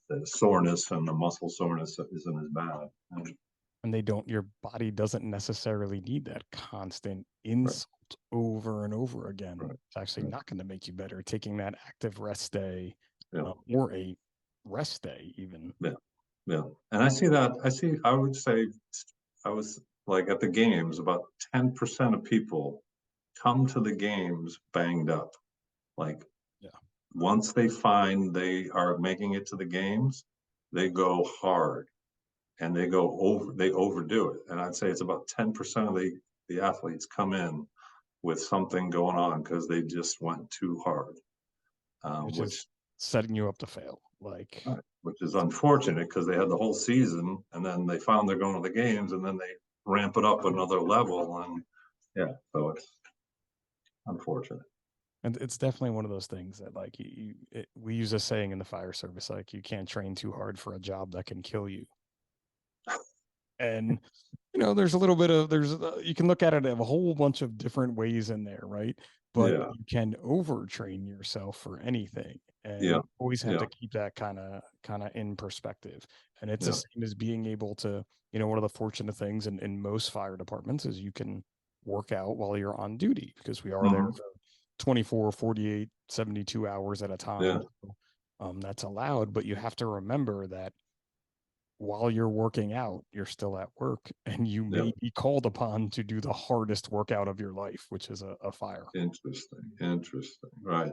the soreness and the muscle soreness isn't as bad. And your body doesn't necessarily need that constant insult over and over again. Right. It's actually not going to make you better taking that active rest day, or a rest day even. Yeah. And I would say, I was like, at the games, about 10% of people come to the games banged up. Like, once they find they are making it to the games, they go hard, and they overdo it. And I'd say it's about 10% of the athletes come in with something going on because they just went too hard, which is setting you up to fail. Which is unfortunate, because they had the whole season, and then they found they're going to the games, and then they ramp it up another level, and so it's unfortunate. And it's definitely one of those things that, like, we use a saying in the fire service, like, you can't train too hard for a job that can kill you. And there's a little bit of you can look at it of a whole bunch of different ways in there, right? But you can overtrain yourself for anything, and you always have to keep that kind of in perspective. And it's the same as being able to, one of the fortunate things in most fire departments is you can work out while you're on duty, because we are there for 24, 48, 72 hours at a time. that's allowed, but you have to remember that while you're working out, you're still at work and you Yeah. may be called upon to do the hardest workout of your life, which is a fire. Interesting. Right.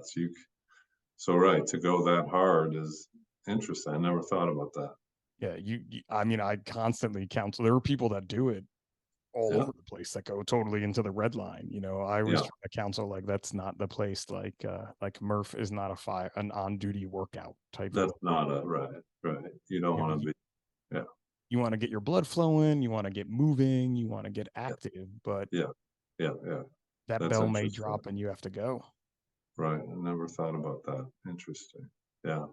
So right, to go that hard is interesting. I never thought about that. Yeah, I mean, I constantly counsel. There are people that do it all Yeah. over the place that go totally into the red line. I was Yeah. trying to counsel like that's not the place. Like Murph is not an on duty workout type of. That's not a right. Right. You don't You know, want to you, be. Yeah. you want to get your blood flowing, you want to get moving, you want to get Yeah. active, but Yeah. Yeah. Yeah. that That's bell may interesting. drop and you have to go. Right. I never thought about that. Interesting. Yeah.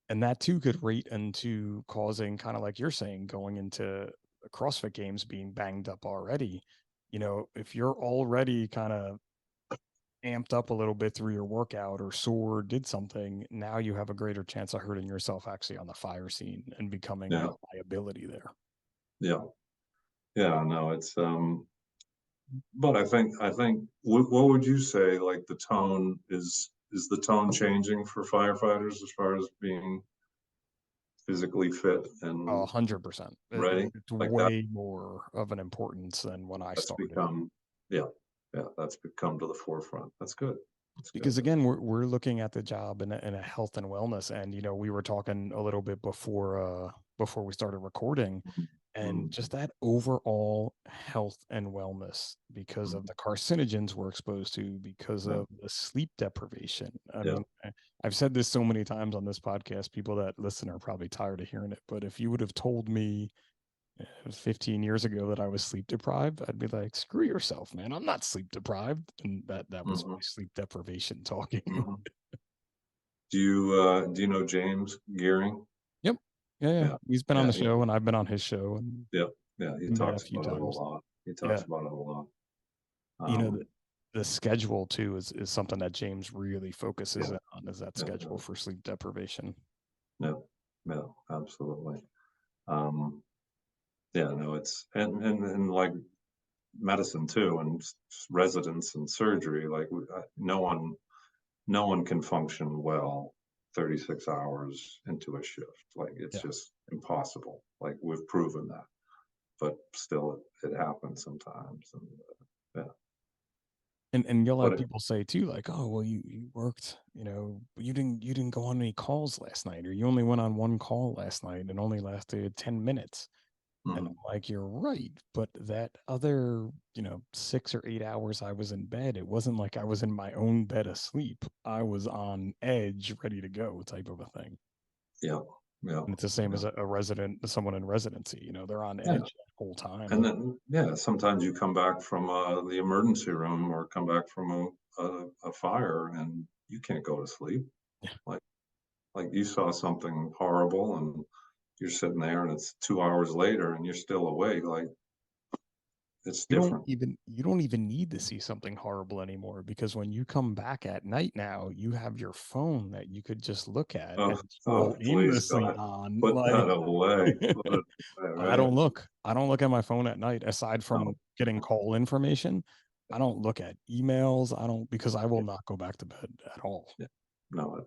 And that too could rate into causing kind of like you're saying, going into the CrossFit games being banged up already. If you're already kind of amped up a little bit through your workout or sore, or did something, now you have a greater chance of hurting yourself actually on the fire scene and becoming a Yeah. liability there. Yeah. Yeah. No, but I think what would you say, like, the tone is the tone changing for firefighters as far as being physically fit and 100%. ready It's like that? way more of an importance than when I That's started. become, yeah, yeah, that's become to the forefront. That's good. That's good. Because again, we're looking at the job in a health and wellness, and we were talking a little bit before we started recording, Mhm. and Mhm. just that overall health and wellness because of Mhm. the carcinogens we're exposed to, because Yeah, of the sleep deprivation. I yeah, mean, I've said this so many times on this podcast, people that listen are probably tired of hearing it, but if you would have told me 15 years ago that I was sleep deprived, I'd be like, screw yourself, man. I'm not sleep deprived. And that was my mhm, sleep deprivation talking. mhm. Do you know James Gearing? Yep. Yeah, yeah. Yeah, He's been on yeah, the show and I've been on his show and yeah, yeah. He we met a talks few about it a times. lot. He talks Yeah. about it a lot. You know, Um, the schedule too is something that James really focuses yeah, in on, is that yeah, schedule for sleep deprivation. yeah, yeah, absolutely. Um, yeah, no, it's and like medicine too, and residents and surgery. Like, no one can function well 36 hours into a shift. Like, it's Yeah. just impossible. Like, we've proven that, but still it happens sometimes. And yeah, And you'll but have people say too, like, oh, well, you worked, but you didn't go on any calls last night, or you only went on one call last night and only lasted 10 minutes. And mhm, I'm like, you're right. But that other, 6 or 8 hours I was in bed, it wasn't like I was in my own bed asleep. I was on edge, ready to go, type of a thing. yeah, yeah, And it's the same yeah, as a resident, someone in residency, they're on yeah. edge the whole And time. then, yeah, sometimes you come back from the emergency room or come back from a fire and you can't go to sleep. Like, you saw something horrible and you're sitting there and it's 2 hours later and you're still awake. Like, it's different. You don't even need to see something horrible anymore, because when you come back at night now, you have your phone that you could just look at Oh, and scroll oh, please, aimlessly God, on. put Like, that away. Put it away, I right? don't look. I don't look at my phone at night aside No, from getting call information. I don't look at emails. I don't, because I will yeah, not go back to bed at all. yeah. No,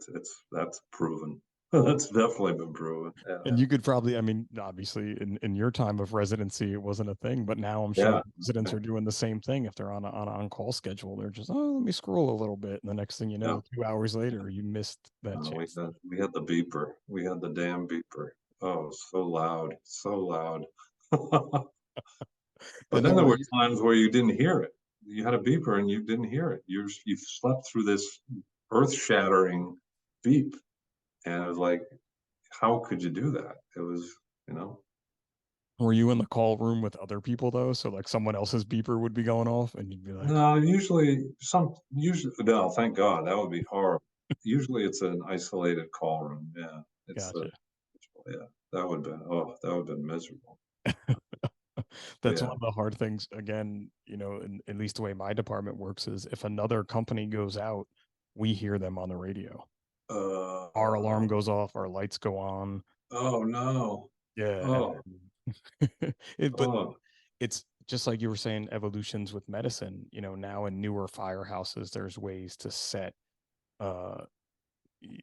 that's proven. That's definitely been proven. Yeah, And you could probably, I mean, obviously in your time of residency, it wasn't a thing, but now I'm sure yeah, residents yeah, are doing the same thing. If they're on an on-call schedule, they're just, oh, let me scroll a little bit. And the next thing you yeah. know, 2 hours later, you missed that We chance. had the beeper. We had the damn beeper. Oh, so loud, so loud. But And then there there were were times where you didn't hear it. You had a beeper and you didn't hear it. You slept through this earth-shattering beep, and it was like, how could you do that? It was, you know, were you in the call room with other people though? So like someone else's beeper would be going off and you'd be like, no, usually, no, thank God, that would be horrible. Usually it's an isolated call room. Yeah, gotcha. yeah, that would have been miserable. That's one Yeah. of the hard things. Again, at least the way my department works is if another company goes out, we hear them on the radio. Our Uh, alarm goes off, our lights go on. oh no. Yeah. Oh, But oh, it's just like you were saying, evolutions with medicine, now in newer firehouses, there's ways to set uh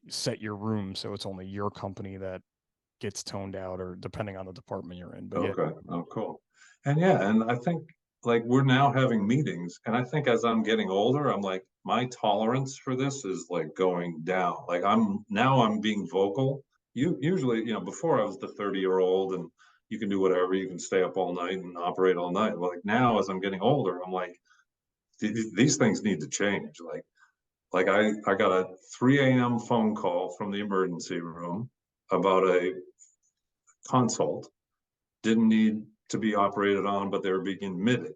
set your room so it's only your company that gets toned out, or depending on the department you're in. But yeah, Okay. Oh, cool. And yeah, and I think like we're now having meetings, and I think as I'm getting older, I'm like my tolerance for this is like going down. Like I'm being vocal. You usually, before I was the 30-year-old and you can do whatever, you can stay up all night and operate all night. Like now as I'm getting older, I'm like these things need to change. Like I got a 3 a.m. phone call from the emergency room about a consult. Didn't need to be operated on, but they were being admitted.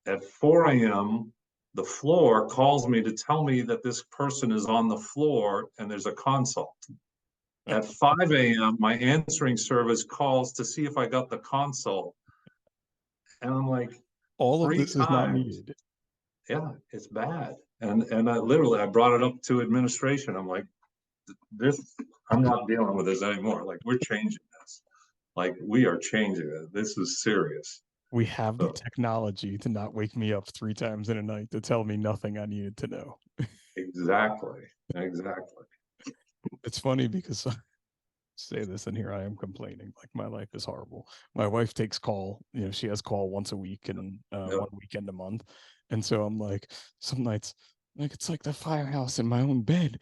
At 4 a.m., the floor calls me to tell me that this person is on the floor and there's a consult. At 5 a.m., my answering service calls to see if I got the consult. And I'm like, all of three this is not times. needed. Yeah, it's bad. And I brought it up to administration. I'm like, I'm not dealing with this anymore. Like, we're changing this. Like, we are changing it. This is serious. We have the So, technology to not wake me up 3 times in a night to tell me nothing I needed to know. exactly. Exactly. It's funny because say this, and here I am complaining like my life is horrible. My wife takes call, she has call once a week and Yep. 1 weekend a month. And so I'm like, some nights, like it's like the firehouse in my own bed,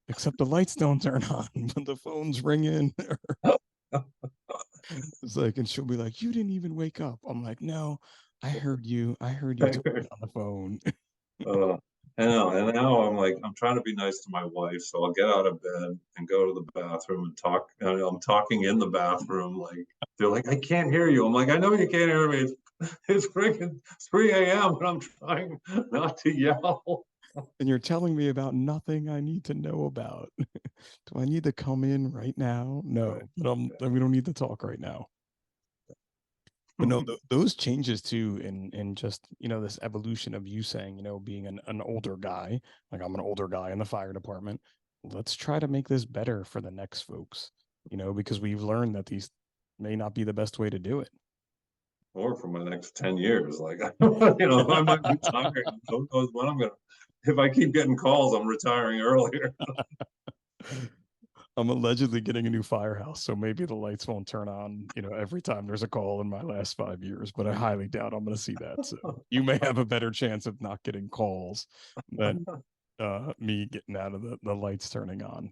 except the lights don't turn on, but the phone's ringing. It's like, and she'll be like, "You didn't even wake up." I'm like, "No, I heard you. I heard you talking on the phone." Uh, I know, and now I'm like, I'm trying to be nice to my wife, so I'll get out of bed and go to the bathroom and talk. I'm talking in the bathroom, like they're like, I can't hear you. I'm like, I know you can't hear me. It's freaking 3 a.m. and I'm trying not to yell. And you're telling me about nothing I need to know about. Do I need to come in right now? Right. No, but we don't need to talk right now. But no, those changes too, in just this evolution of you saying, being an older guy, like I'm an older guy in the fire department. Let's try to make this better for the next folks, because we've learned that these may not be the best way to do it. Or for my next 10 years, like I might retire. Who knows when I'm gonna. If I keep getting calls, I'm retiring earlier. I'm allegedly getting a new firehouse, so maybe the lights won't turn on, every time there's a call in my last 5 years, but I highly doubt I'm going to see that. So you may have a better chance of not getting calls than me getting out of the lights turning on.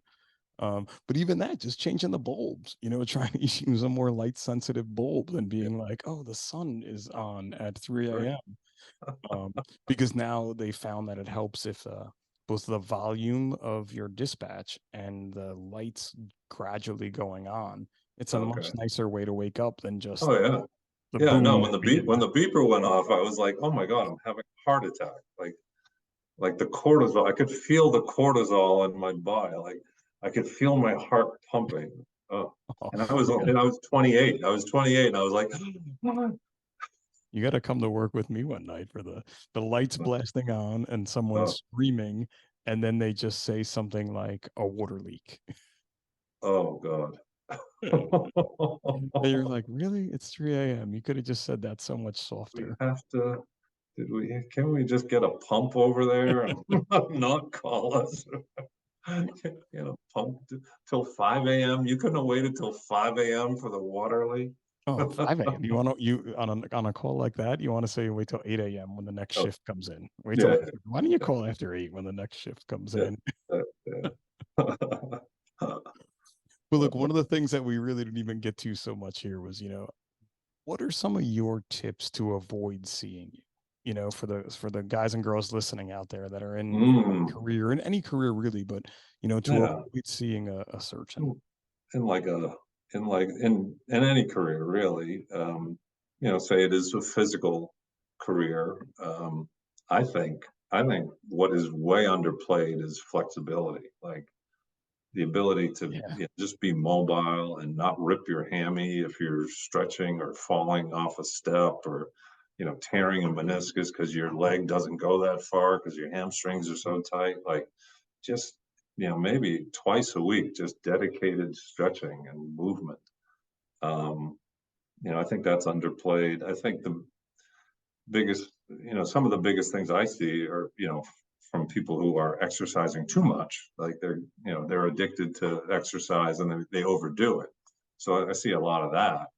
But even that, just changing the bulbs, trying to use a more light sensitive bulb than being like, oh, the sun is on at 3 Right. a.m. Because now they found that it helps if both the volume of your dispatch and the lights gradually going on. It's a much Okay. nicer way to wake up than just Oh yeah. the Yeah, no, boom when that we get when now. the beeper went off, I was like, oh my God, I'm having a heart attack. Like the cortisol, I could feel the cortisol in my body. Like I could feel my heart pumping. Oh. Oh, And I was 28. I was 28 and I was like, you got to come to work with me one night for the lights blasting on and someone oh, screaming, and then they just say something like a water leak. oh God. And you're like, really? It's 3 a.m. You could have just said that so much We softer. have to, can we just get a pump over there and not call us? Pump till 5 a.m. You couldn't have waited till 5 a.m. for the water leak. Oh, 5 a.m. You want to you on a call like that, you want to say wait till 8 a.m. when the next Oh, shift comes in. Wait till yeah, why don't you call after 8 when the next shift comes yeah, in? yeah. But look, one of the things that we really didn't even get to so much here was, what are some of your tips to avoid seeing you? For the guys and girls listening out there that are Mm, in any career really, but to yeah. avoid seeing a surgeon. In like a in any career really, say it is a physical career. I think what is way underplayed is flexibility, like the ability to Yeah. just be mobile and not rip your hammy if you're stretching or falling off a step, or tearing a meniscus because your leg doesn't go that far because your hamstrings are so tight. Like just maybe twice a week, just dedicated stretching and movement. um I think that's underplayed. I think the biggest, some of the biggest things I see are, from people who are exercising too much, like they're addicted to exercise and they overdo it. So I see a lot of that.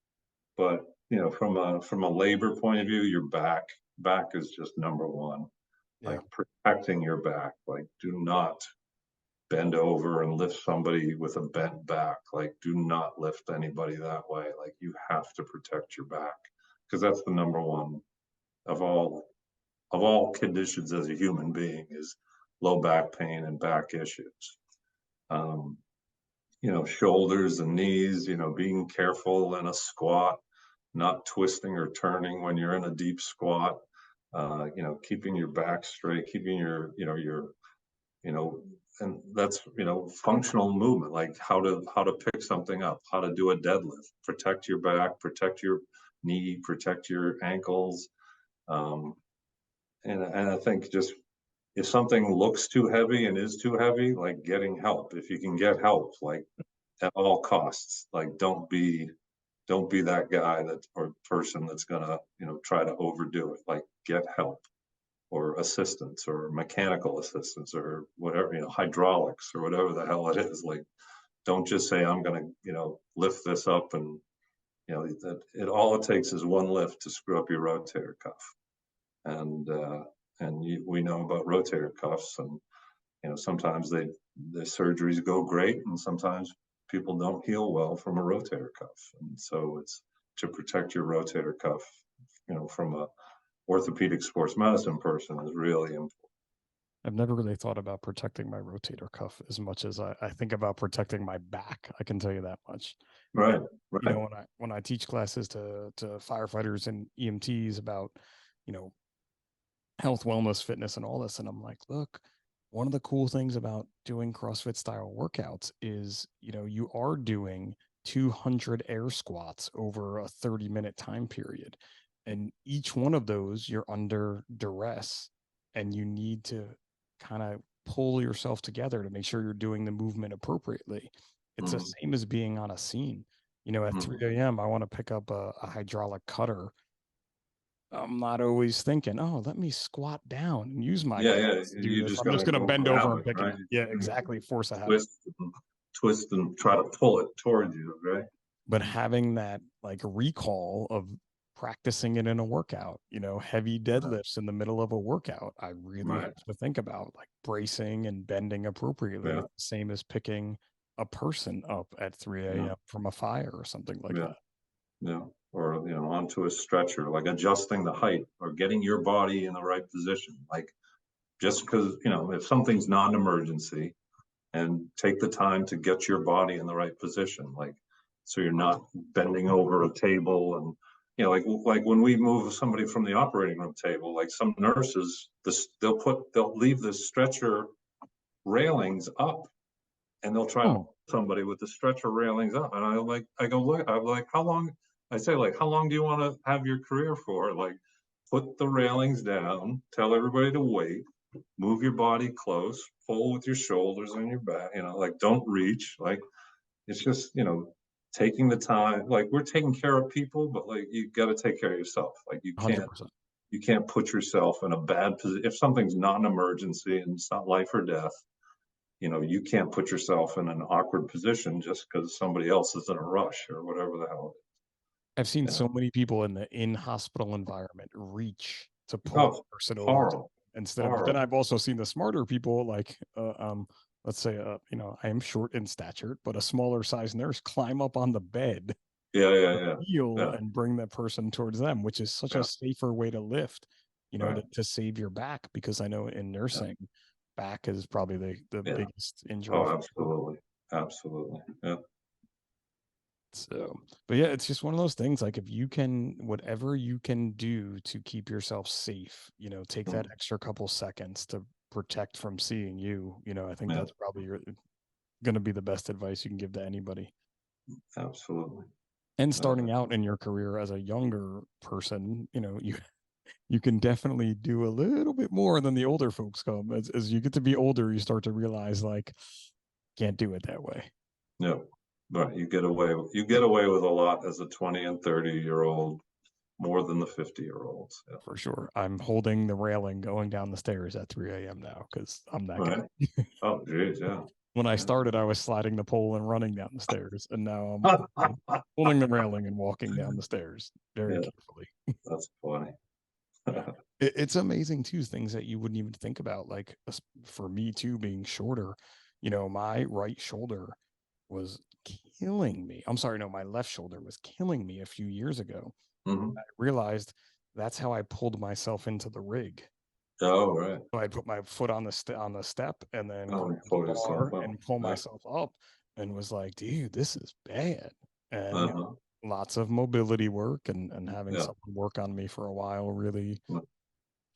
But from a labor point of view, your back is just number one. Yeah. Like protecting your back. Like do not bend over and lift somebody with a bent back. Like do not lift anybody that way. Like you have to protect your back because that's the number one of all conditions as a human being is low back pain and back issues. Shoulders and knees, being careful in a squat, not twisting or turning when you're in a deep squat, keeping your back straight, keeping your and that's, functional movement, like how to pick something up, how to do a deadlift, protect your back, protect your knee, protect your ankles. And I think just if something looks too heavy and is too heavy, like getting help, if you can get help, like at all costs, like don't be that guy or person that's gonna, try to overdo it. Like get help or assistance or mechanical assistance or whatever, hydraulics or whatever the hell it is. Like don't just say I'm gonna, lift this up and all it takes is one lift to screw up your rotator cuff. And we know about rotator cuffs, and sometimes the surgeries go great, and sometimes people don't heal well from a rotator cuff, and so it's to protect your rotator cuff, from a orthopedic sports medicine person is really important. I've never really thought about protecting my rotator cuff as much as I think about protecting my back. I can tell you that much. Right, And, right. when I teach classes to firefighters and EMTs about, health, wellness, fitness, and all this, and I'm like, look, one of the cool things about doing CrossFit style workouts is, you are doing 200 air squats over a 30-minute time period. And each one of those, you're under duress and you need to kind of pull yourself together to make sure you're doing the movement appropriately. It's the same as being on a scene. At 3 a.m., I want to pick up a hydraulic cutter. I'm not always thinking, oh, let me squat down and use my quads to do You're this. just I'm just gonna going to go bend grab over and it, pick it right? up. Yeah, exactly. Force a habit. Twist and try to pull it towards you, right? But having that like recall of practicing it in a workout, heavy deadlifts in the middle of a workout, I really have to think about like bracing and bending appropriately. Yeah. It's the same as picking a person up at 3 a.m. from a fire or something like that. Yeah. Or, onto a stretcher, like adjusting the height or getting your body in the right position. Like just because, if something's non-emergency, and take the time to get your body in the right position, like so you're not bending over a table and like when we move somebody from the operating room table, like some nurses, they'll leave the stretcher railings up and they'll try to somebody with the stretcher railings up, and I go look, I'm like, how long? I say, like, how long do you want to have your career for? Like, put the railings down, tell everybody to wait, move your body close, pull with your shoulders and your back, like don't reach. Like it's just, taking the time, like we're taking care of people, but like you got to take care of yourself. Like 100%. you can't put yourself in a bad position. If something's not an emergency and it's not life or death, you can't put yourself in an awkward position just because somebody else is in a rush or whatever the hell. I've seen so many people in the in-hospital environment reach to pull Oh, a person over horrible. instead of. But then I've also seen the smarter people, like let's say, I am short in stature, but a smaller size nurse climb up on the bed, heal and bring that person towards them, which is such a safer way to lift, to save your back, because I know in nursing, back is probably the biggest injury. Oh, absolutely. Yeah. So, but yeah, it's just one of those things. Like if you can, whatever you can do to keep yourself safe, take that extra couple seconds to protect from seeing you, I think that's probably going to be the best advice you can give to anybody. Absolutely. And starting out in your career as a younger person, you can definitely do a little bit more than the older folks come. As you get to be older, you start to realize like, can't do it that way. Yeah. Right. You get away with a lot as a 20 and 30-year-old, more more than the 50-year-olds. Yeah. For sure. I'm holding the railing going down the stairs at 3 a.m. now because I'm that guy. Oh, geez, yeah. When I started, I was sliding the pole and running down the stairs, and now I'm holding the railing and walking down the stairs very carefully. That's funny. It's amazing too, things that you wouldn't even think about. Like for me too, being shorter, my right shoulder was killing me. I'm sorry, no, my left shoulder was killing me a few years ago. Mm-hmm. I realized that's how I pulled myself into the rig. Oh, right. So I'd put my foot on the step and then grab pull the yourself bar up. and pull myself up, and was like, dude, this is bad. And lots of mobility work and having someone work on me for a while really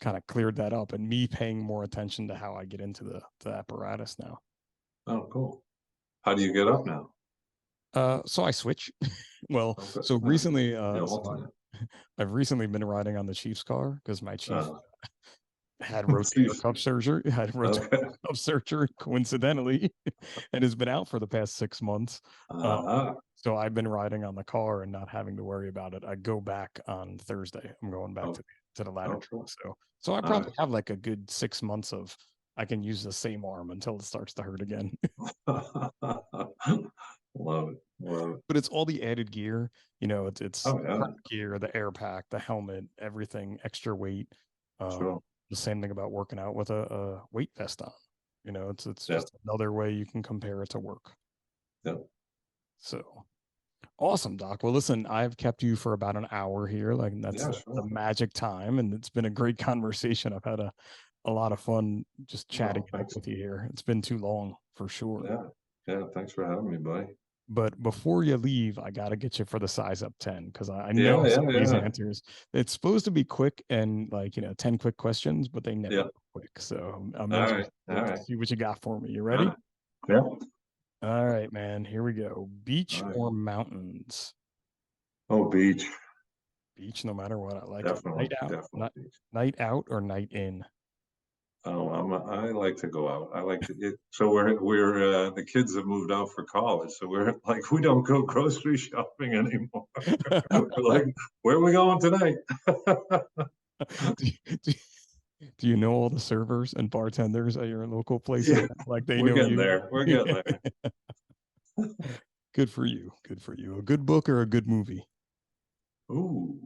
kind of cleared that up, and me paying more attention to how I get into the apparatus now. Oh, cool. How do you get up now? So I switch. Well, so recently, I've recently been riding on the Chief's car because my Chief had rotator cuff surgery, coincidentally, and has been out for the past 6 months. So I've been riding on the car and not having to worry about it. I go back on Thursday. I'm going back to the ladder. Cool. So I probably have like a good 6 months of I can use the same arm until it starts to hurt again. Love it. But it's all the added gear, it's gear, the air pack, the helmet, everything, extra weight. The same thing about working out with a weight vest on. It's just another way you can compare it to work. Yeah. So awesome, Doc. Well, listen, I've kept you for about an hour here. Like that's the magic time, and it's been a great conversation. I've had a lot of fun just chatting with you here. It's been too long for sure. Yeah. Thanks for having me, buddy. But before you leave, I got to get you for the size up 10 because I know some of these answers. It's supposed to be quick and 10 quick questions, but they never go quick. So I'm interested to see what you got for me. You ready? Yeah. All right, man. Here we go. Beach or mountains? Oh, beach. Beach, no matter what. I like definitely, it. Night out, definitely. Night out or night in? Oh, I like to go out. I like to. So we're the kids have moved out for college, so we're like we don't go grocery shopping anymore. We're like, where are we going tonight? Do you know all the servers and bartenders at your local places? Yeah, like they know you. We're getting there. Good for you. Good for you. A good book or a good movie? Ooh,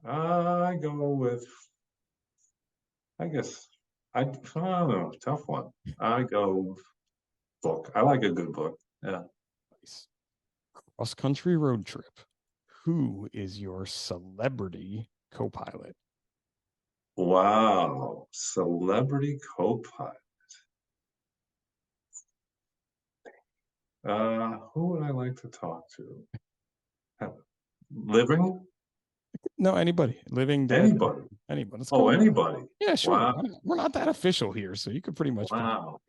I go with. I guess I don't know. Tough one. I go book. I like a good book. Yeah. Nice. Cross-country road trip. Who is your celebrity co-pilot? Wow. Celebrity co-pilot. Who would I like to talk to? Living? No, anybody. Living, dead. Anybody. Let's go. Anybody. Yeah, sure. Wow. We're not that official here, so you could pretty much. Wow.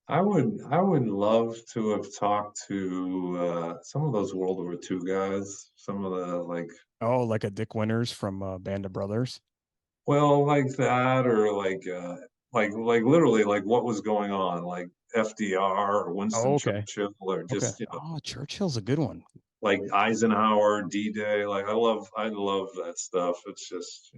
I would love to have talked to some of those World War II guys. Some of the like a Dick Winters from Band of Brothers. Well, like that, or like literally like what was going on, like FDR or Winston Churchill, or just Churchill's a good one. Like Eisenhower, D-Day. Like I love that stuff. It's just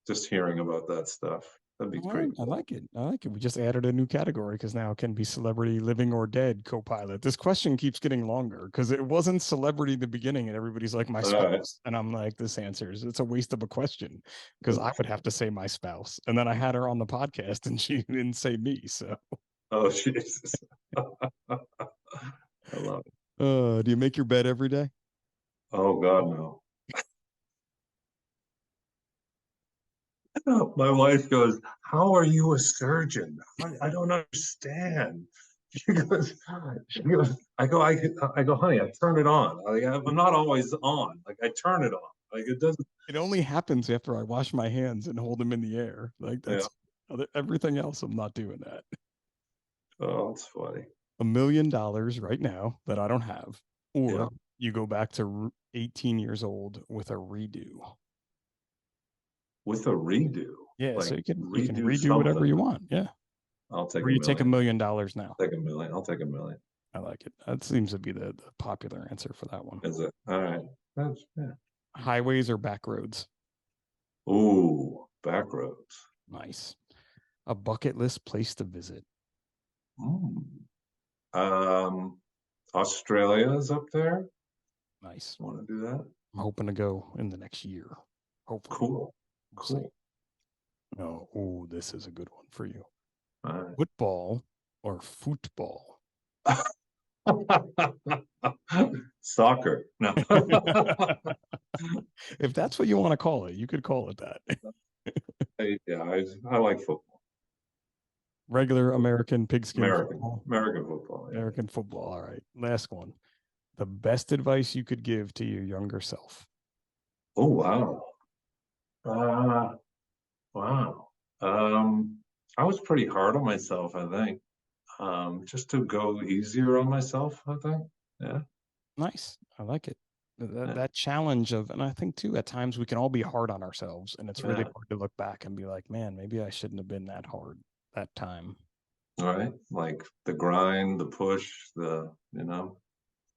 just hearing about that stuff. That'd be great. I like it. We just added a new category because now it can be celebrity living or dead co-pilot. This question keeps getting longer because it wasn't celebrity in the beginning, and everybody's like my spouse, and I'm like, this answers. It's a waste of a question because I would have to say my spouse, and then I had her on the podcast and she didn't say me. So. Oh Jesus. I love it. Do you make your bed every day? Oh God, no. My wife goes, "How are you a surgeon? I don't understand." She goes, I go, honey, I turn it on. I'm not always on. Like I turn it on. Like it doesn't. It only happens after I wash my hands and hold them in the air. Like that's everything else. I'm not doing that. Oh, it's funny. $1 million right now that I don't have, or you go back to 18 years old with a redo. With a redo? Yeah, so you can redo whatever you want. Yeah. I'll take. Or you take $1 million now. Take $1 million. I'll take $1 million. I like it. That seems to be the popular answer for that one. Is it? All right. Highways or back roads? Ooh, back roads. Nice. A bucket list place to visit? Australia is up there. Nice. Want to do that? I'm hoping to go in the next year. Hopefully. Cool. We'll Cool. see. Oh, this is a good one for you. All right. Football or football? Soccer. No. If that's what you want to call it, you could call it that. I like football. Regular American pigskin football. American football. Yeah. American football. All right. Last one. The best advice you could give to your younger self? Oh, wow. Wow. I was pretty hard on myself, I think. Just to go easier on myself, I think. Yeah. Nice. I like it. Yeah. That challenge of, and I think too, at times we can all be hard on ourselves, and it's really hard to look back and be like, man, maybe I shouldn't have been that hard that time. Right. Like the grind, the push,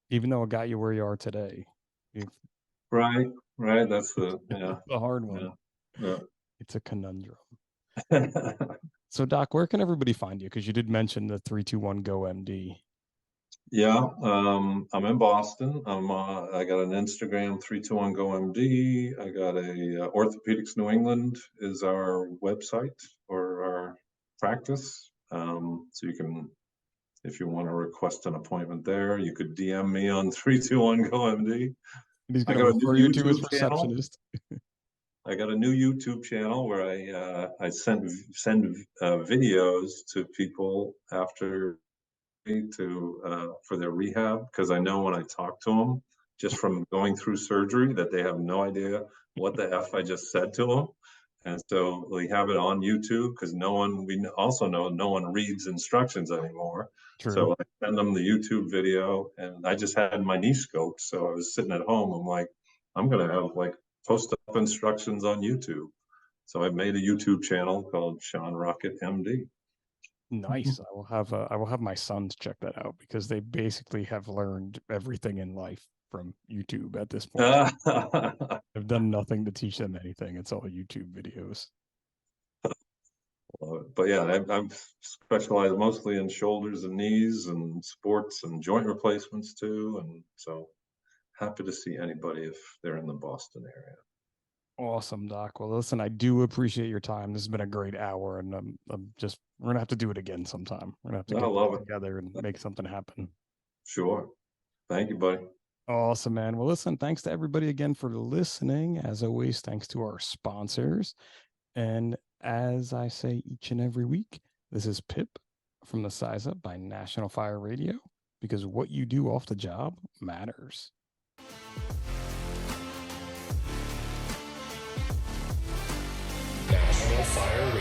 even though it got you where you are today. Right. That's the hard one. Yeah. It's a conundrum. So Doc, where can everybody find you? Because you did mention the 321 Go MD. Yeah, I'm in Boston. I got an Instagram 321 Go MD. I got a Orthopedics New England is our website or our practice. So you can, if you want to request an appointment there, you could DM me on 321 Go MD. He's going to refer you to his receptionist. I got a new YouTube channel where I send videos to people after for their rehab, because I know when I talk to them just from going through surgery that they have no idea what the F I just said to them. And so we have it on YouTube because we also know no one reads instructions anymore. True. So I send them the YouTube video, and I just had my knee scoped. So I was sitting at home. I'm like, I'm going to have post up instructions on YouTube. So I made a YouTube channel called Sean Rockett MD. Nice. I will have my sons check that out because they basically have learned everything in life from YouTube at this point. I've done nothing to teach them anything. It's all YouTube videos. But yeah, I've specialized mostly in shoulders and knees and sports and joint replacements too. And so happy to see anybody if they're in the Boston area. Awesome, Doc. Well, listen, I do appreciate your time. This has been a great hour, and we're going to have to do it again sometime. We're going to have to get together and make something happen. Sure. Thank you, buddy. Awesome, man. Well, listen, thanks to everybody again for listening. As always, thanks to our sponsors. And as I say each and every week, this is Pip from the Size Up by National Fire Radio, because what you do off the job matters. National Fire Radio.